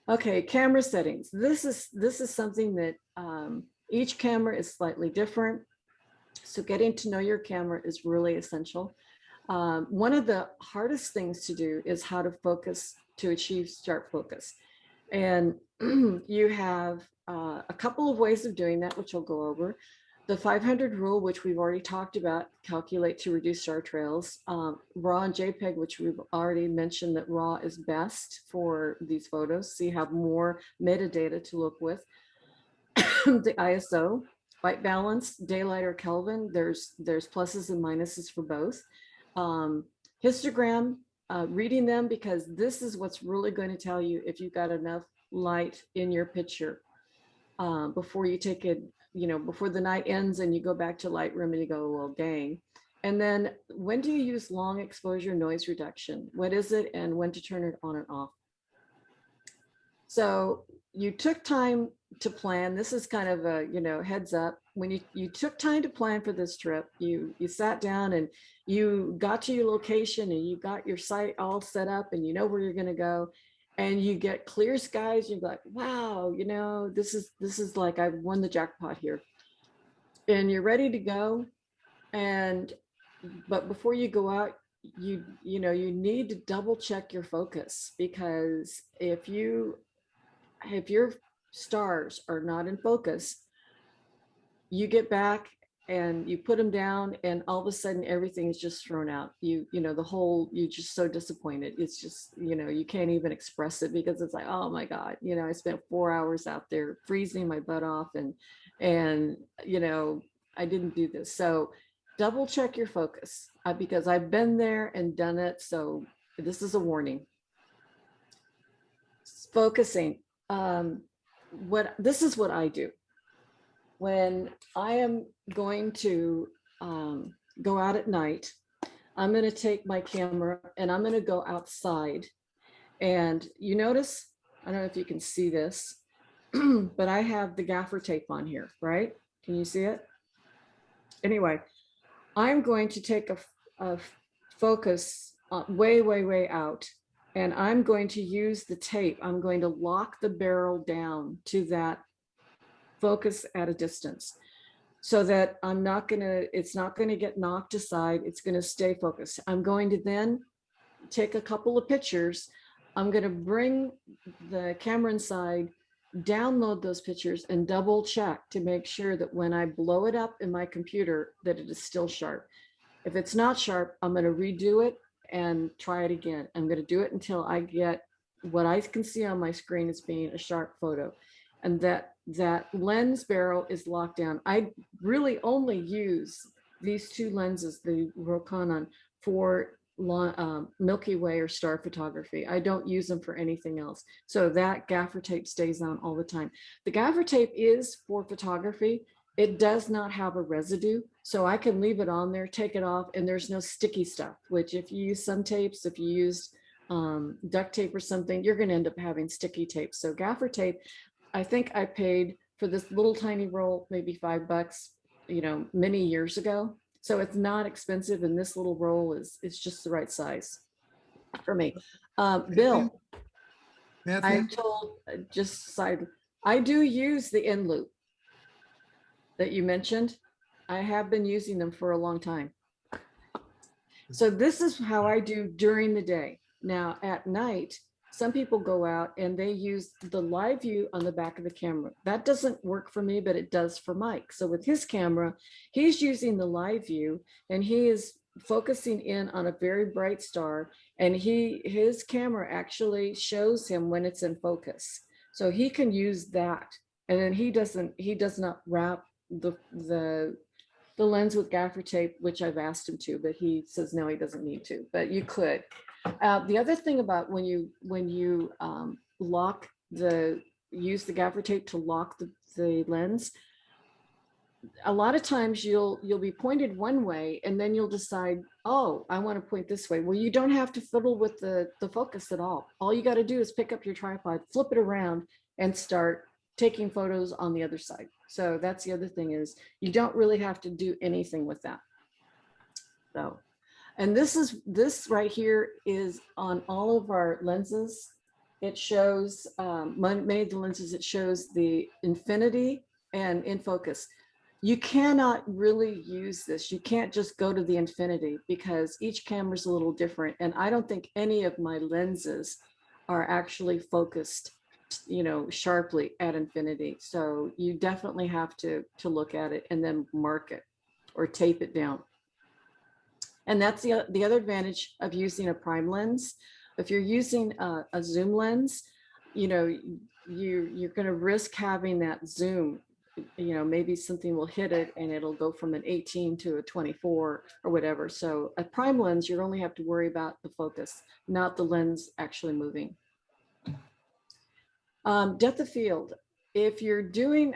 Okay, camera settings. This is something that each camera is slightly different. So getting to know your camera is really essential. One of the hardest things to do is how to focus to achieve sharp focus. And you have a couple of ways of doing that, which I'll go over. The 500 rule, which we've already talked about, calculate to reduce star trails. RAW and JPEG, which we've already mentioned that RAW is best for these photos. So you have more metadata to look with. The ISO, white balance, daylight or Kelvin, there's pluses and minuses for both. Histogram, reading them, because this is what's really going to tell you if you've got enough light in your picture before you take it, you know, before the night ends and you go back to Lightroom and you go, well, dang. And then when do you use long exposure noise reduction? What is it and when to turn it on and off? So you took time to plan. This is kind of a, you know, heads up. When you took time to plan for this trip, you sat down and you got to your location and you got your site all set up and you know where you're going to go, and you get clear skies. You're like, wow, you know, this is like I've won the jackpot here, and you're ready to go. But before you go out, you know, you need to double check your focus, because if your stars are not in focus, you get back and you put them down and all of a sudden everything is just thrown out. You know, you're just so disappointed. It's just, you know, you can't even express it, because it's like, oh my God, you know, I spent 4 hours out there freezing my butt off and, you know, I didn't do this. So double check your focus, because I've been there and done it. So this is a warning. Focusing. This is what I do. When I am going to go out at night, I'm going to take my camera and I'm going to go outside. And you notice, I don't know if you can see this, but I have the gaffer tape on here, right? Can you see it? Anyway, I'm going to take a focus way, way, way out. And I'm going to use the tape. I'm going to lock the barrel down to that focus at a distance, so that it's not going to get knocked aside. It's going to stay focused. I'm going to then take a couple of pictures. I'm going to bring the camera inside, download those pictures and double check to make sure that when I blow it up in my computer, that it is still sharp. If it's not sharp, I'm going to redo it and try it again. I'm going to do it until I get what I can see on my screen as being a sharp photo. And that lens barrel is locked down. I really only use these two lenses, the Rokinon, for Milky Way or star photography. I don't use them for anything else. So that gaffer tape stays on all the time. The gaffer tape is for photography. It does not have a residue, so I can leave it on there, take it off, and there's no sticky stuff, which if you use some tapes, if you used duct tape or something, you're going to end up having sticky tape. So gaffer tape, I think I paid for this little tiny roll, maybe $5. many years ago. So it's not expensive, and this little roll is just the right size for me. Bill, I Kathy, told, just side, I do use the end loop that you mentioned. I have been using them for a long time. So this is how I do during the day. Now at night, some people go out and they use the live view on the back of the camera. That doesn't work for me, but it does for Mike. So with his camera, he's using the live view and he is focusing in on a very bright star, and his camera actually shows him when it's in focus. So he can use that. And then he does not wrap the lens with gaffer tape, which I've asked him to, but he says no, he doesn't need to, but you could. The other thing about when you use the gaffer tape to lock the lens, a lot of times you'll be pointed one way and then you'll decide, oh, I want to point this way. Well, you don't have to fiddle with the focus at all. All you got to do is pick up your tripod, flip it around, and start taking photos on the other side. So that's the other thing, is you don't really have to do anything with that. So, and this right here is on all of our lenses. It shows many of the lenses, it shows the infinity and in focus. You cannot really use this. You can't just go to the infinity because each camera is a little different. And I don't think any of my lenses are actually focused, sharply at infinity. So you definitely have to look at it and then mark it or tape it down. And that's the other advantage of using a prime lens. If you're using a zoom lens, you're going to risk having that zoom. Maybe something will hit it and it'll go from an 18 to a 24 or whatever. So a prime lens, you only have to worry about the focus, not the lens actually moving. Depth of field. If you're doing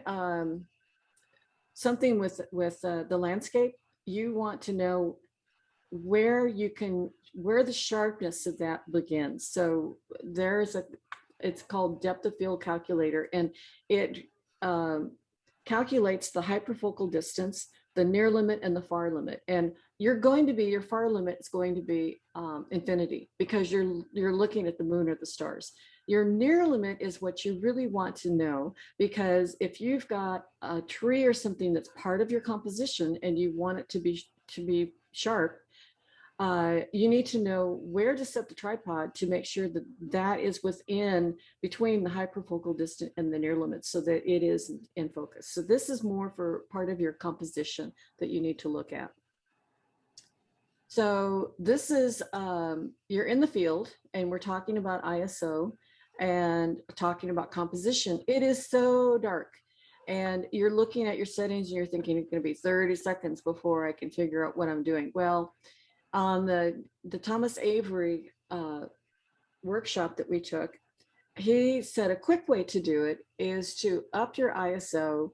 something with the landscape, you want to know where the sharpness of that begins. So it's called depth of field calculator, and it calculates the hyperfocal distance, the near limit and the far limit. And your far limit is going to be infinity, because you're looking at the moon or the stars. Your near limit is what you really want to know, because if you've got a tree or something that's part of your composition and you want it to be sharp, you need to know where to set the tripod to make sure that is between the hyperfocal distance and the near limit, so that it is in focus. So this is more for part of your composition that you need to look at. So this is, you're in the field and we're talking about ISO and talking about composition. It is so dark. And you're looking at your settings and you're thinking it's going to be 30 seconds before I can figure out what I'm doing. Well, on the Thomas Avery workshop that we took, he said a quick way to do it is to up your ISO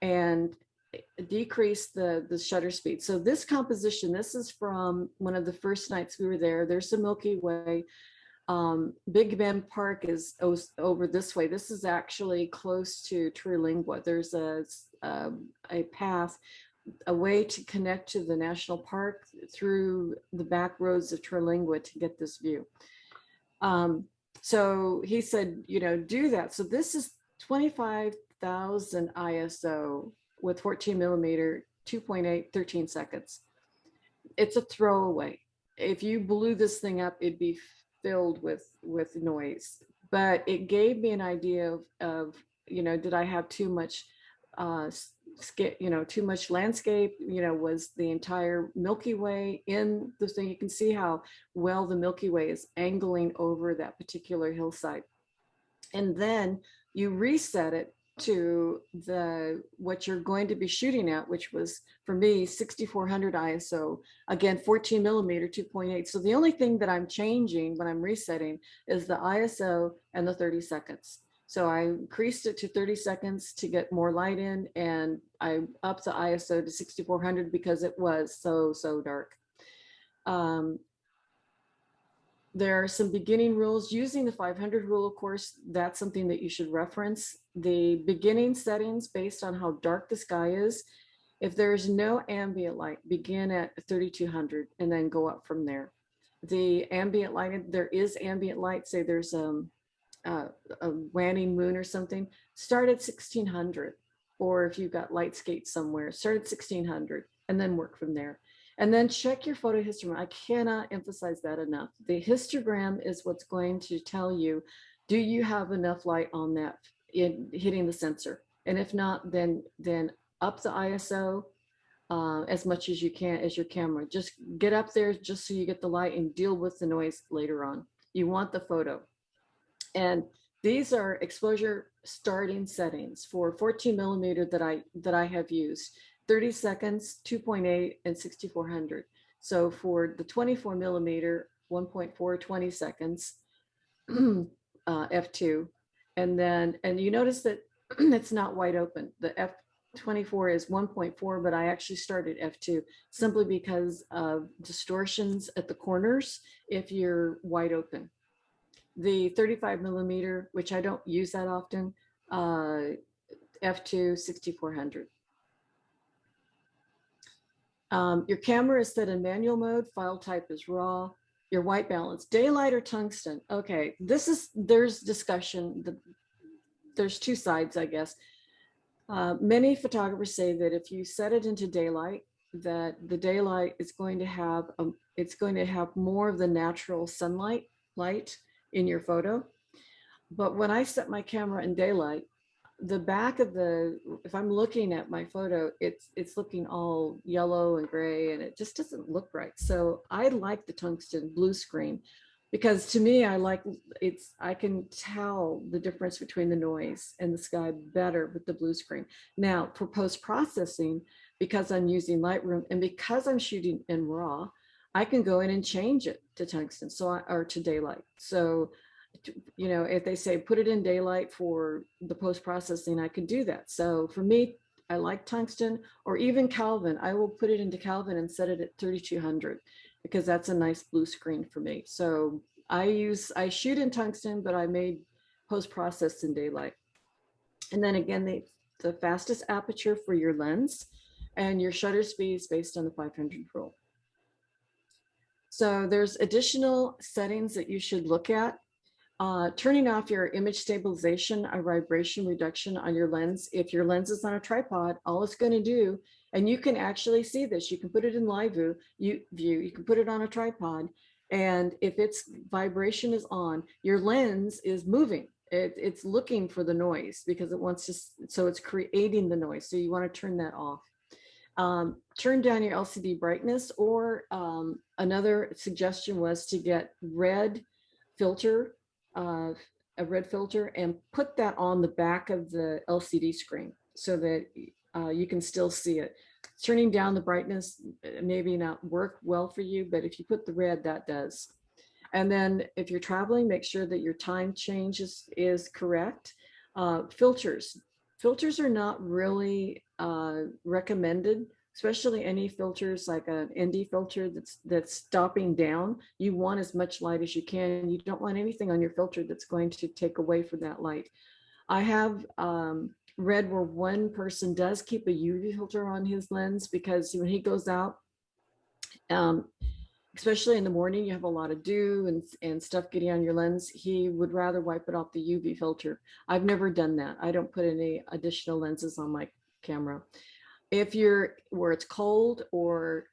and decrease the shutter speed. So this composition, this is from one of the first nights we were there. There's the Milky Way. Big Bend Park is over this way. This is actually close to Terlingua. There's a path, a way to connect to the national park through the back roads of Terlingua to get this view. So he said, do that. So this is 25,000 ISO with 14 millimeter, 2.8, 13 seconds. It's a throwaway. If you blew this thing up, it'd be filled with noise. But it gave me an idea of did I have too much too much landscape? Was the entire Milky Way in the thing? You can see how well the Milky Way is angling over that particular hillside. And then you reset it to what you're going to be shooting at, which was for me 6400 ISO, again 14 millimeter, 2.8. So the only thing that I'm changing when I'm resetting is the ISO and the 30 seconds. So I increased it to 30 seconds to get more light in, and I upped the ISO to 6400 because it was so dark. There are some beginning rules using the 500 rule. Of course, that's something that you should reference. The beginning settings based on how dark the sky is If there's no ambient light, begin at 3200 and then go up from there. The ambient light, there is ambient light, say there's a waning moon or something, start at 1600. Or if you've got light skates somewhere, start at 1600 and then work from there. And then check your photo histogram. I cannot emphasize that enough. The histogram is what's going to tell you, do you have enough light on that in hitting the sensor? And if not, then up the ISO as much as you can as your camera. Just get up there just so you get the light and deal with the noise later on. You want the photo. And these are exposure starting settings for 14 millimeter that I have used. 30 seconds, 2.8 and 6400. So for the 24 millimeter, 1.4, 20 seconds, f2. And you notice that it's not wide open. The f24 is 1.4, but I actually started f2 simply because of distortions at the corners if you're wide open. The 35 millimeter, which I don't use that often, f2 6400. Your camera is set in manual mode, file type is RAW, your white balance, daylight or tungsten. Okay, there's discussion. There's two sides, I guess. Many photographers say that if you set it into daylight, that the daylight is going to have, more of the natural sunlight light in your photo. But when I set my camera in daylight, the back of if I'm looking at my photo, it's looking all yellow and gray and it just doesn't look right. So I like the tungsten blue screen because to me, I can tell the difference between the noise and the sky better with the blue screen. Now for post-processing, because I'm using Lightroom and because I'm shooting in RAW, I can go in and change it to tungsten or to daylight. So if they say put it in daylight for the post-processing, I could do that. So for me, I like tungsten or even Kelvin. I will put it into Kelvin and set it at 3200 because that's a nice blue screen for me. So I shoot in tungsten, but I made post-process in daylight. And then again, the fastest aperture for your lens and your shutter speed is based on the 500 rule. So there's additional settings that you should look at. Turning off your image stabilization or vibration reduction on your lens. If your lens is on a tripod, all it's going to do, and you can actually see this, you can put it in live view, you can put it on a tripod, and if its vibration is on, your lens is moving. It's looking for the noise because it wants to, so it's creating the noise. So you want to turn that off. Turn down your LCD brightness, or another suggestion was to get red filter, a red filter, and put that on the back of the LCD screen so that you can still see it. Turning down the brightness maybe not work well for you, but if you put the red, that does. And then if you're traveling, make sure that your time change is correct. Filters are not really recommended, especially any filters like an ND filter that's stopping down. You want as much light as you can. You don't want anything on your filter that's going to take away from that light. I have read where one person does keep a UV filter on his lens because when he goes out, especially in the morning, you have a lot of dew and stuff getting on your lens. He would rather wipe it off the UV filter. I've never done that. I don't put any additional lenses on my camera. If you're where it's cold or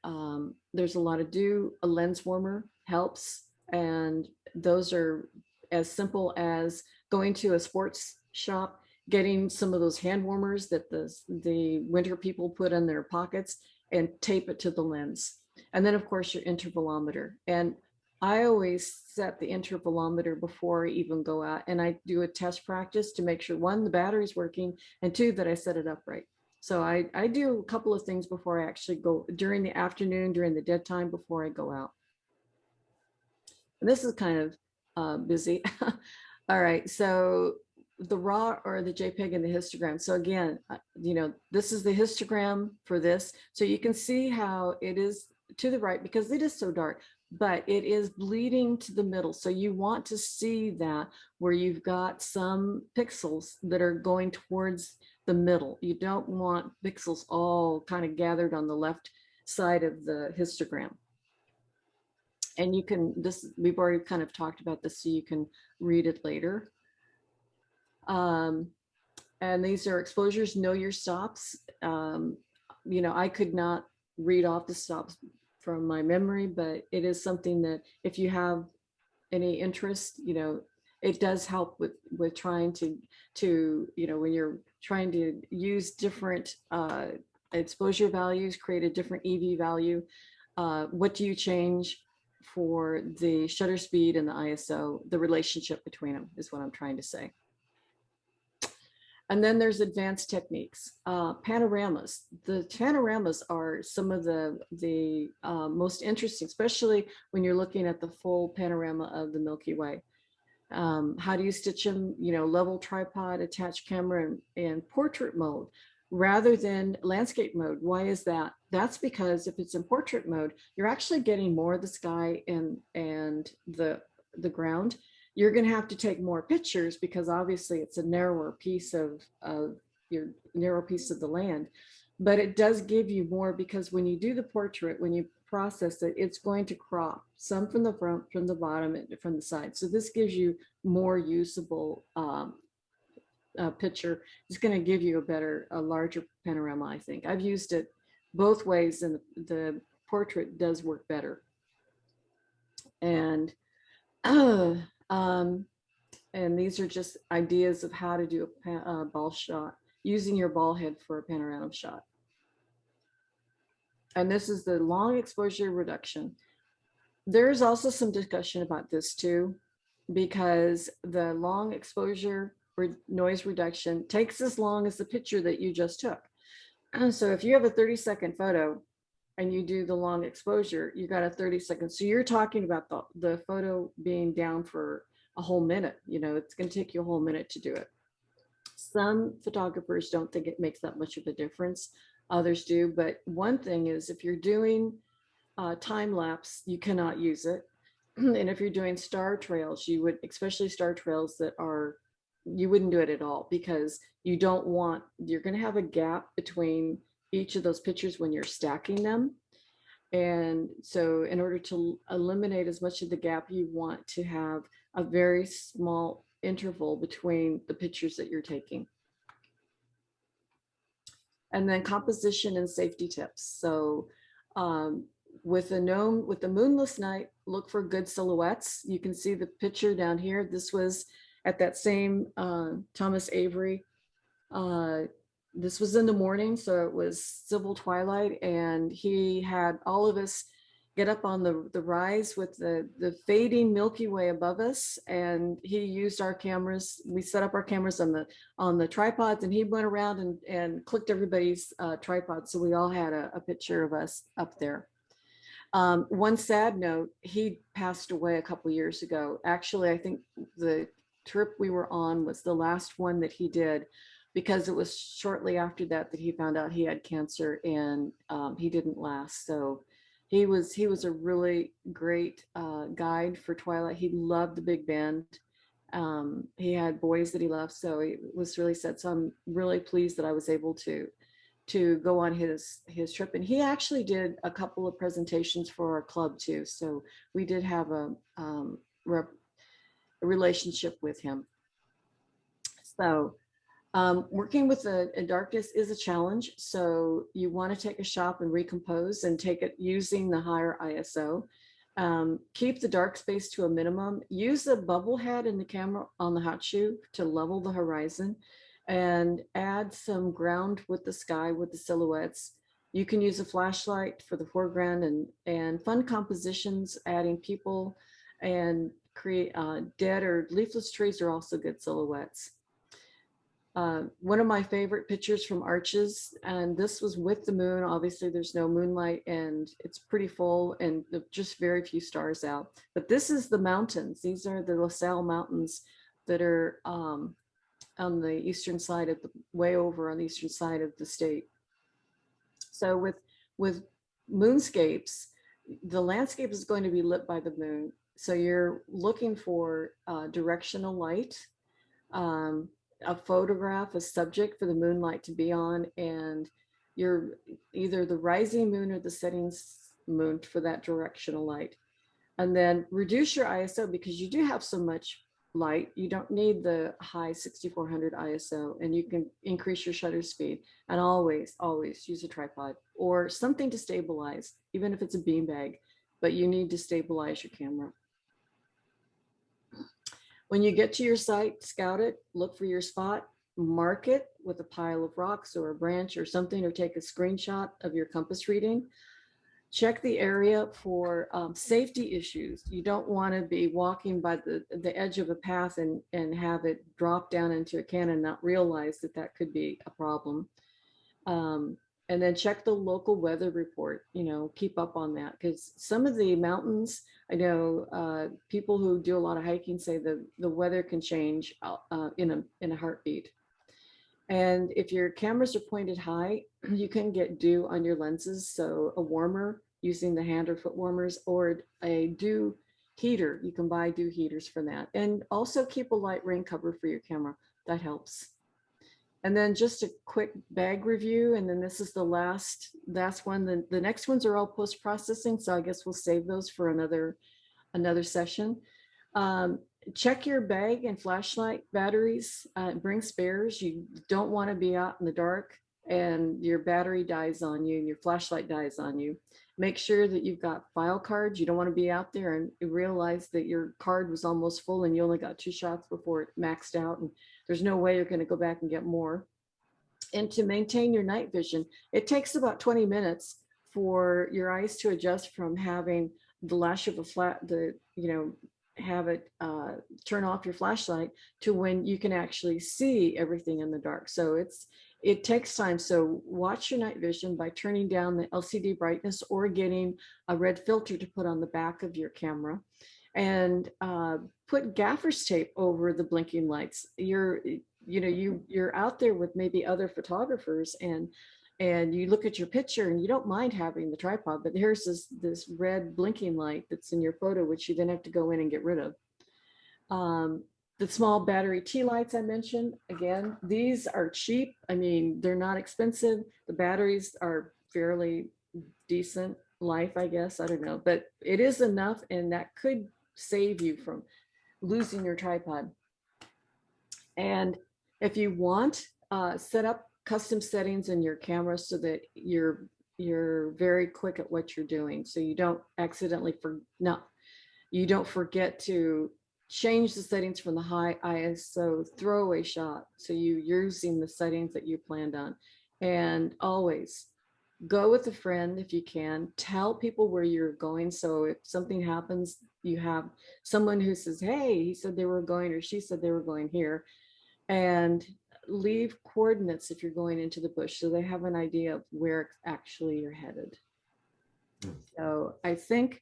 there's a lot of dew, a lens warmer helps. And those are as simple as going to a sports shop, getting some of those hand warmers that the winter people put in their pockets and tape it to the lens. And then of course your intervalometer. And I always set the intervalometer before I even go out, and I do a test practice to make sure, one, the battery's working, and two, that I set it up right. So I do a couple of things before I actually go, during the afternoon, during the dead time, before I go out. And this is kind of busy. All right, so the RAW or the JPEG and the histogram. So again, this is the histogram for this. So you can see how it is to the right because it is so dark. but it is bleeding to the middle. So you want to see that where you've got some pixels that are going towards the middle. You don't want pixels all kind of gathered on the left side of the histogram. And you can, we've already kind of talked about this, so you can read it later. And these are exposures, know your stops. I could not read off the stops from my memory, but it is something that if you have any interest, it does help with trying to when you're trying to use different exposure values, create a different EV value. What do you change for the shutter speed and the ISO? The relationship between them is what I'm trying to say. And then there's advanced techniques. Panoramas. The panoramas are some of the most interesting, especially when you're looking at the full panorama of the Milky Way. How do you stitch them? Level tripod, attached camera, and portrait mode rather than landscape mode. Why is that? That's because if it's in portrait mode, you're actually getting more of the sky and the ground. You're going to have to take more pictures because obviously it's a narrower piece of your narrow piece of the land, but it does give you more because when you do the portrait, when you process it, it's going to crop some from the front, from the bottom, and from the side. So this gives you more usable picture. It's going to give you a larger panorama. I think I've used it both ways, and the portrait does work better. And and these are just ideas of how to do a ball shot using your ball head for a panorama shot. And this is the long exposure reduction. There's also some discussion about this too, because the long exposure noise reduction takes as long as the picture that you just took. And so if you have a 30-second photo and you do the long exposure, you got a 30 seconds. So you're talking about the photo being down for a whole minute. It's going to take you a whole minute to do it. Some photographers don't think it makes that much of a difference. Others do. But one thing is, if you're doing time lapse, you cannot use it. And if you're doing star trails, you would, especially star trails that are, you wouldn't do it at all, because you're going to have a gap between each of those pictures when you're stacking them. And so in order to eliminate as much of the gap, you want to have a very small interval between the pictures that you're taking. And then composition and safety tips. So with the moonless night, look for good silhouettes. You can see the picture down here. This was at that same Thomas Avery. This was in the morning, so it was civil twilight, and he had all of us get up on the rise with the fading Milky Way above us, and he used our cameras. We set up our cameras on the tripods, and he went around and clicked everybody's tripod, so we all had a picture of us up there. One sad note, he passed away a couple years ago. Actually, I think the trip we were on was the last one that he did, because it was shortly after that he found out he had cancer, and he didn't last. So he was a really great guide for Twilight. He loved the big band. He had boys that he loved, so it was really sad. So I'm really pleased that I was able to go on his trip. And he actually did a couple of presentations for our club too. So we did have a relationship with him. So working with a darkness is a challenge. So you want to take a shot and recompose and take it using the higher ISO. Keep the dark space to a minimum. Use the bubble head in the camera on the hot shoe to level the horizon, and add some ground with the sky, with the silhouettes. You can use a flashlight for the foreground, and fun compositions, adding people, and create dead or leafless trees are also good silhouettes. One of my favorite pictures from Arches, and this was with the moon. Obviously there's no moonlight and it's pretty full and just very few stars out. But this is the mountains. These are the La Salle Mountains that are on the eastern side of way over on the eastern side of the state. So with moonscapes, the landscape is going to be lit by the moon. So you're looking for directional light, um, a photograph, a subject for the moonlight to be on, and you're either the rising moon or the setting moon for that directional light. And then reduce your ISO because you do have so much light. You don't need the high 6400 ISO, and you can increase your shutter speed. And always, always use a tripod or something to stabilize, even if it's a beanbag, but you need to stabilize your camera. When you get to your site, scout it, look for your spot, mark it with a pile of rocks or a branch or something, or take a screenshot of your compass reading. Check the area for safety issues. You don't want to be walking by the edge of a path and have it drop down into a can and not realize that that could be a problem. And then check the local weather report, keep up on that, because some of the mountains, I know people who do a lot of hiking say the weather can change in a heartbeat. And if your cameras are pointed high, you can get dew on your lenses. So a warmer using the hand or foot warmers, or a dew heater. You can buy dew heaters for that. And also keep a light rain cover for your camera. That helps. And then just a quick bag review. And then this is the last one. The next ones are all post-processing. So I guess we'll save those for another session. Check your bag and flashlight batteries, bring spares. You don't want to be out in the dark and your battery dies on you and your flashlight dies on you. Make sure that you've got file cards. You don't want to be out there and realize that your card was almost full and you only got 2 shots before it maxed out, and there's no way you're going to go back and get more. And to maintain your night vision, it takes about 20 minutes for your eyes to adjust from having the lash of have it turn off your flashlight to when you can actually see everything in the dark. So it takes time. So watch your night vision by turning down the LCD brightness or getting a red filter to put on the back of your camera, and put gaffer's tape over the blinking lights. You're out there with maybe other photographers, and you look at your picture and you don't mind having the tripod, but here's this red blinking light that's in your photo, which you then have to go in and get rid of. The small battery tea lights I mentioned, again, these are cheap. I mean, they're not expensive. The batteries are fairly decent life, I guess. I don't know, but it is enough, and that could save you from losing your tripod. And if you want, set up custom settings in your camera so that you're very quick at what you're doing, so you don't accidentally you don't forget to change the settings from the high ISO throwaway shot. So you're using the settings that you planned on. And always go with a friend if you can. Tell people where you're going. So if something happens, you have someone who says, hey, he said they were going, or she said they were going here. And leave coordinates if you're going into the bush, so they have an idea of where actually you're headed. So I think,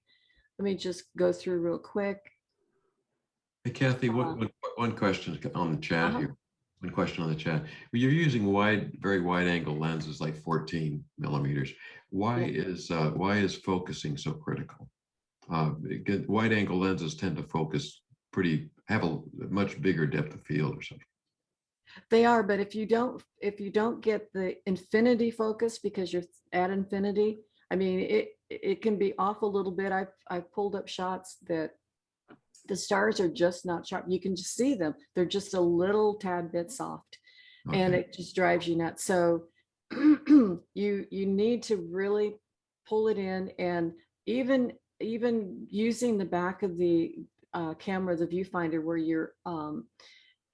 let me just go through real quick. Hey, Kathy, one question on the chat here. One question on the chat. You're using very wide angle lenses, like 14 millimeters. Why is focusing so critical? Wide angle lenses tend to focus have a much bigger depth of field or something. They are, but if you don't get the infinity focus because you're at infinity, I mean, it can be off a little bit. I've pulled up shots that the stars are just not sharp. You can just see them. They're just a little tad bit soft, and it just drives you nuts. So you need to really pull it in, and even using the back of the camera, the viewfinder, where you're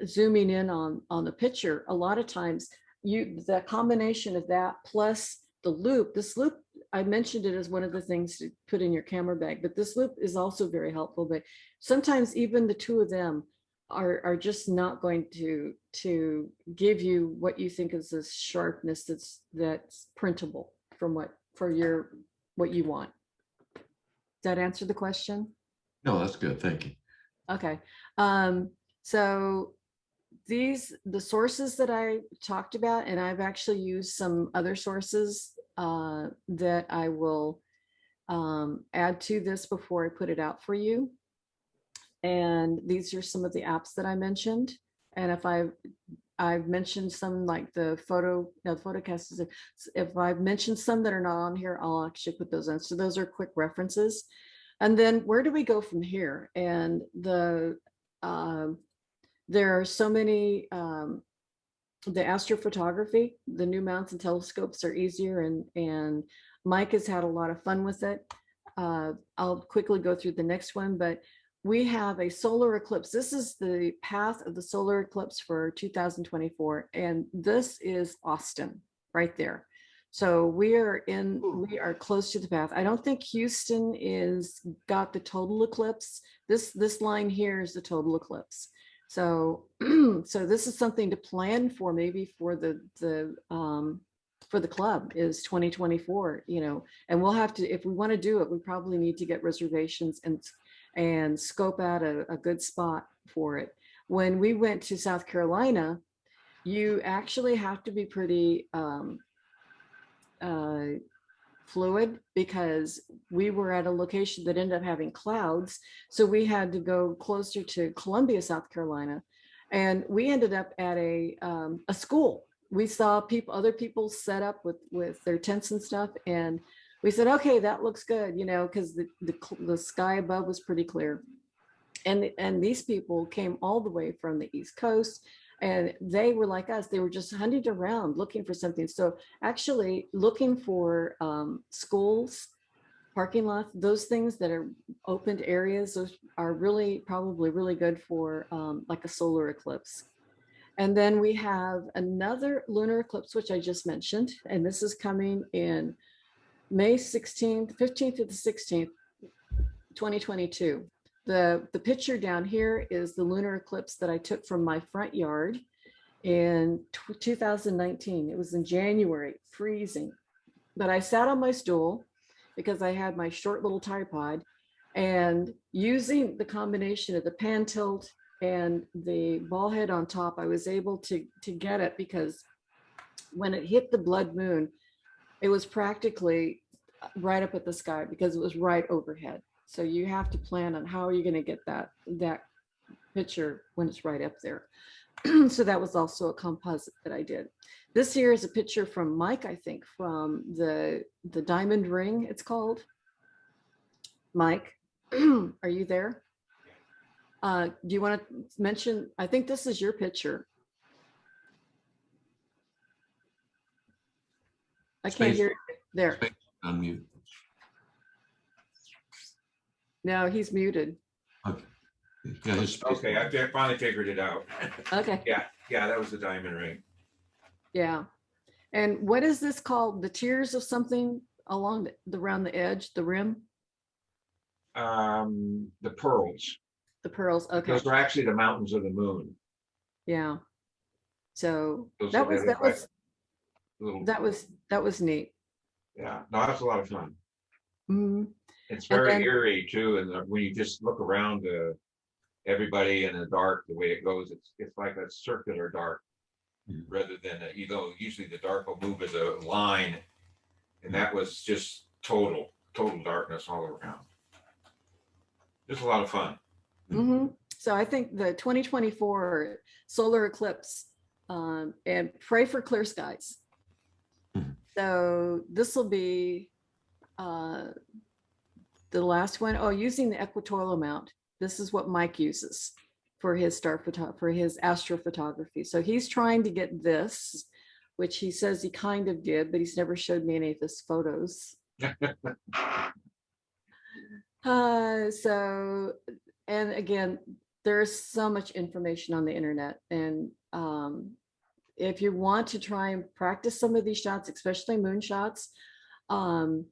zooming in on the picture, a lot of times the combination of that plus the loop, this loop, I mentioned it as one of the things to put in your camera bag, but this loop is also very helpful. But sometimes even the two of them are just not going to give you what you think is this sharpness that's printable from what you want. Does that answer the question? No, that's good. Thank you. Okay. So the sources that I talked about, and I've actually used some other sources that I will add to this before I put it out for you. And these are some of the apps that I mentioned. And if I've mentioned some like the photocast is, if I've mentioned some that are not on here, I'll actually put those in. So those are quick references. And then where do we go from here? And there are so many, the astrophotography, the new mounts and telescopes are easier, and Mike has had a lot of fun with it. I'll quickly go through the next one, but we have a solar eclipse. This is the path of the solar eclipse for 2024. And this is Austin right there. So we are close to the path. I don't think Houston got the total eclipse. This line here is the total eclipse. So, so this is something to plan for, maybe for the club is 2024, and we'll have to, if we want to do it, we probably need to get reservations and scope out a good spot for it. When we went to South Carolina, you actually have to be pretty fluid, because we were at a location that ended up having clouds. So we had to go closer to Columbia, South Carolina. And we ended up at a school. We saw other people set up with their tents and stuff. And we said, okay, that looks good, because the sky above was pretty clear. And these people came all the way from the East Coast, and they were like us. They were just hunting around looking for something. So actually looking for schools, parking lots, those things that are opened areas, those are probably really good for like a solar eclipse. And then we have another lunar eclipse, which I just mentioned, and this is coming in May 16th, 15th to the 16th, 2022. The picture down here is the lunar eclipse that I took from my front yard in 2019. It was in January, freezing. But I sat on my stool because I had my short little tripod, and using the combination of the pan tilt and the ball head on top, I was able to get it, because when it hit the blood moon, it was practically right up at the sky because it was right overhead. So you have to plan on how are you going to get that picture when it's right up there. So that was also a composite that I did. This here is a picture from Mike, I think, from the diamond ring, it's called. Mike, are you there? Do you want to mention, I think this is your picture. I can't hear it. There. Unmute. No, he's muted. Okay. Yeah, Okay, I finally figured it out. Okay. Yeah, that was the diamond ring. Yeah. And what is this called? The tiers of something along around the edge, the rim? The pearls. The pearls. Okay. Those are actually the mountains of the moon. Yeah. So Those that are- was they that look was Little, that was neat. yeah, no, that's a lot of fun. Mhm. It's And very then- eerie too, and when you just look around everybody in the dark, the way it goes, it's like a circular dark, rather than usually the dark will move as a line, and that was just total darkness all around. Just a lot of fun. Mhm. So I think the 2024 solar eclipse, and pray for clear skies. So this will be the last one. Oh, using the equatorial mount. This is what Mike uses for his astrophotography. So he's trying to get this, which he says he kind of did, but he's never showed me any of his photos. So, and again, there's so much information on the internet, and if you want to try and practice some of these shots, especially moon shots, the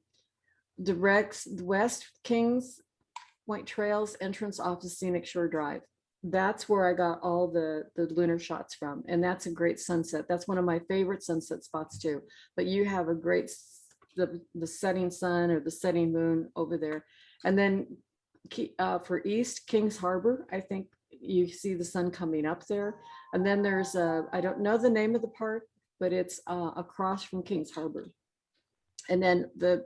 West Kings Point Trails entrance off of Scenic Shore Drive. That's where I got all the lunar shots from, and that's a great sunset. That's one of my favorite sunset spots too. But you have a great the setting sun or the setting moon over there, and then for East Kings Harbor, I think you see the sun coming up there. And then there's I don't know the name of the park, but it's across from Kings Harbor. And then the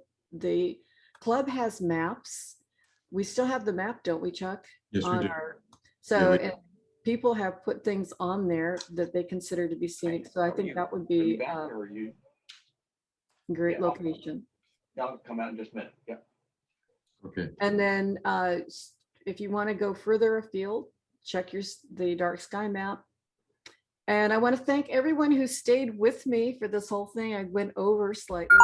club has maps. We still have the map, don't we, Chuck? Yes, we On do. our- Yeah, So we and people have put things on there that they consider to be scenic. So I think that would be a great Yeah. location. I'll come out in just a minute. Yeah. Okay. And then if you want to go further afield, check the dark sky map. And I want to thank everyone who stayed with me for this whole thing. I went over slightly.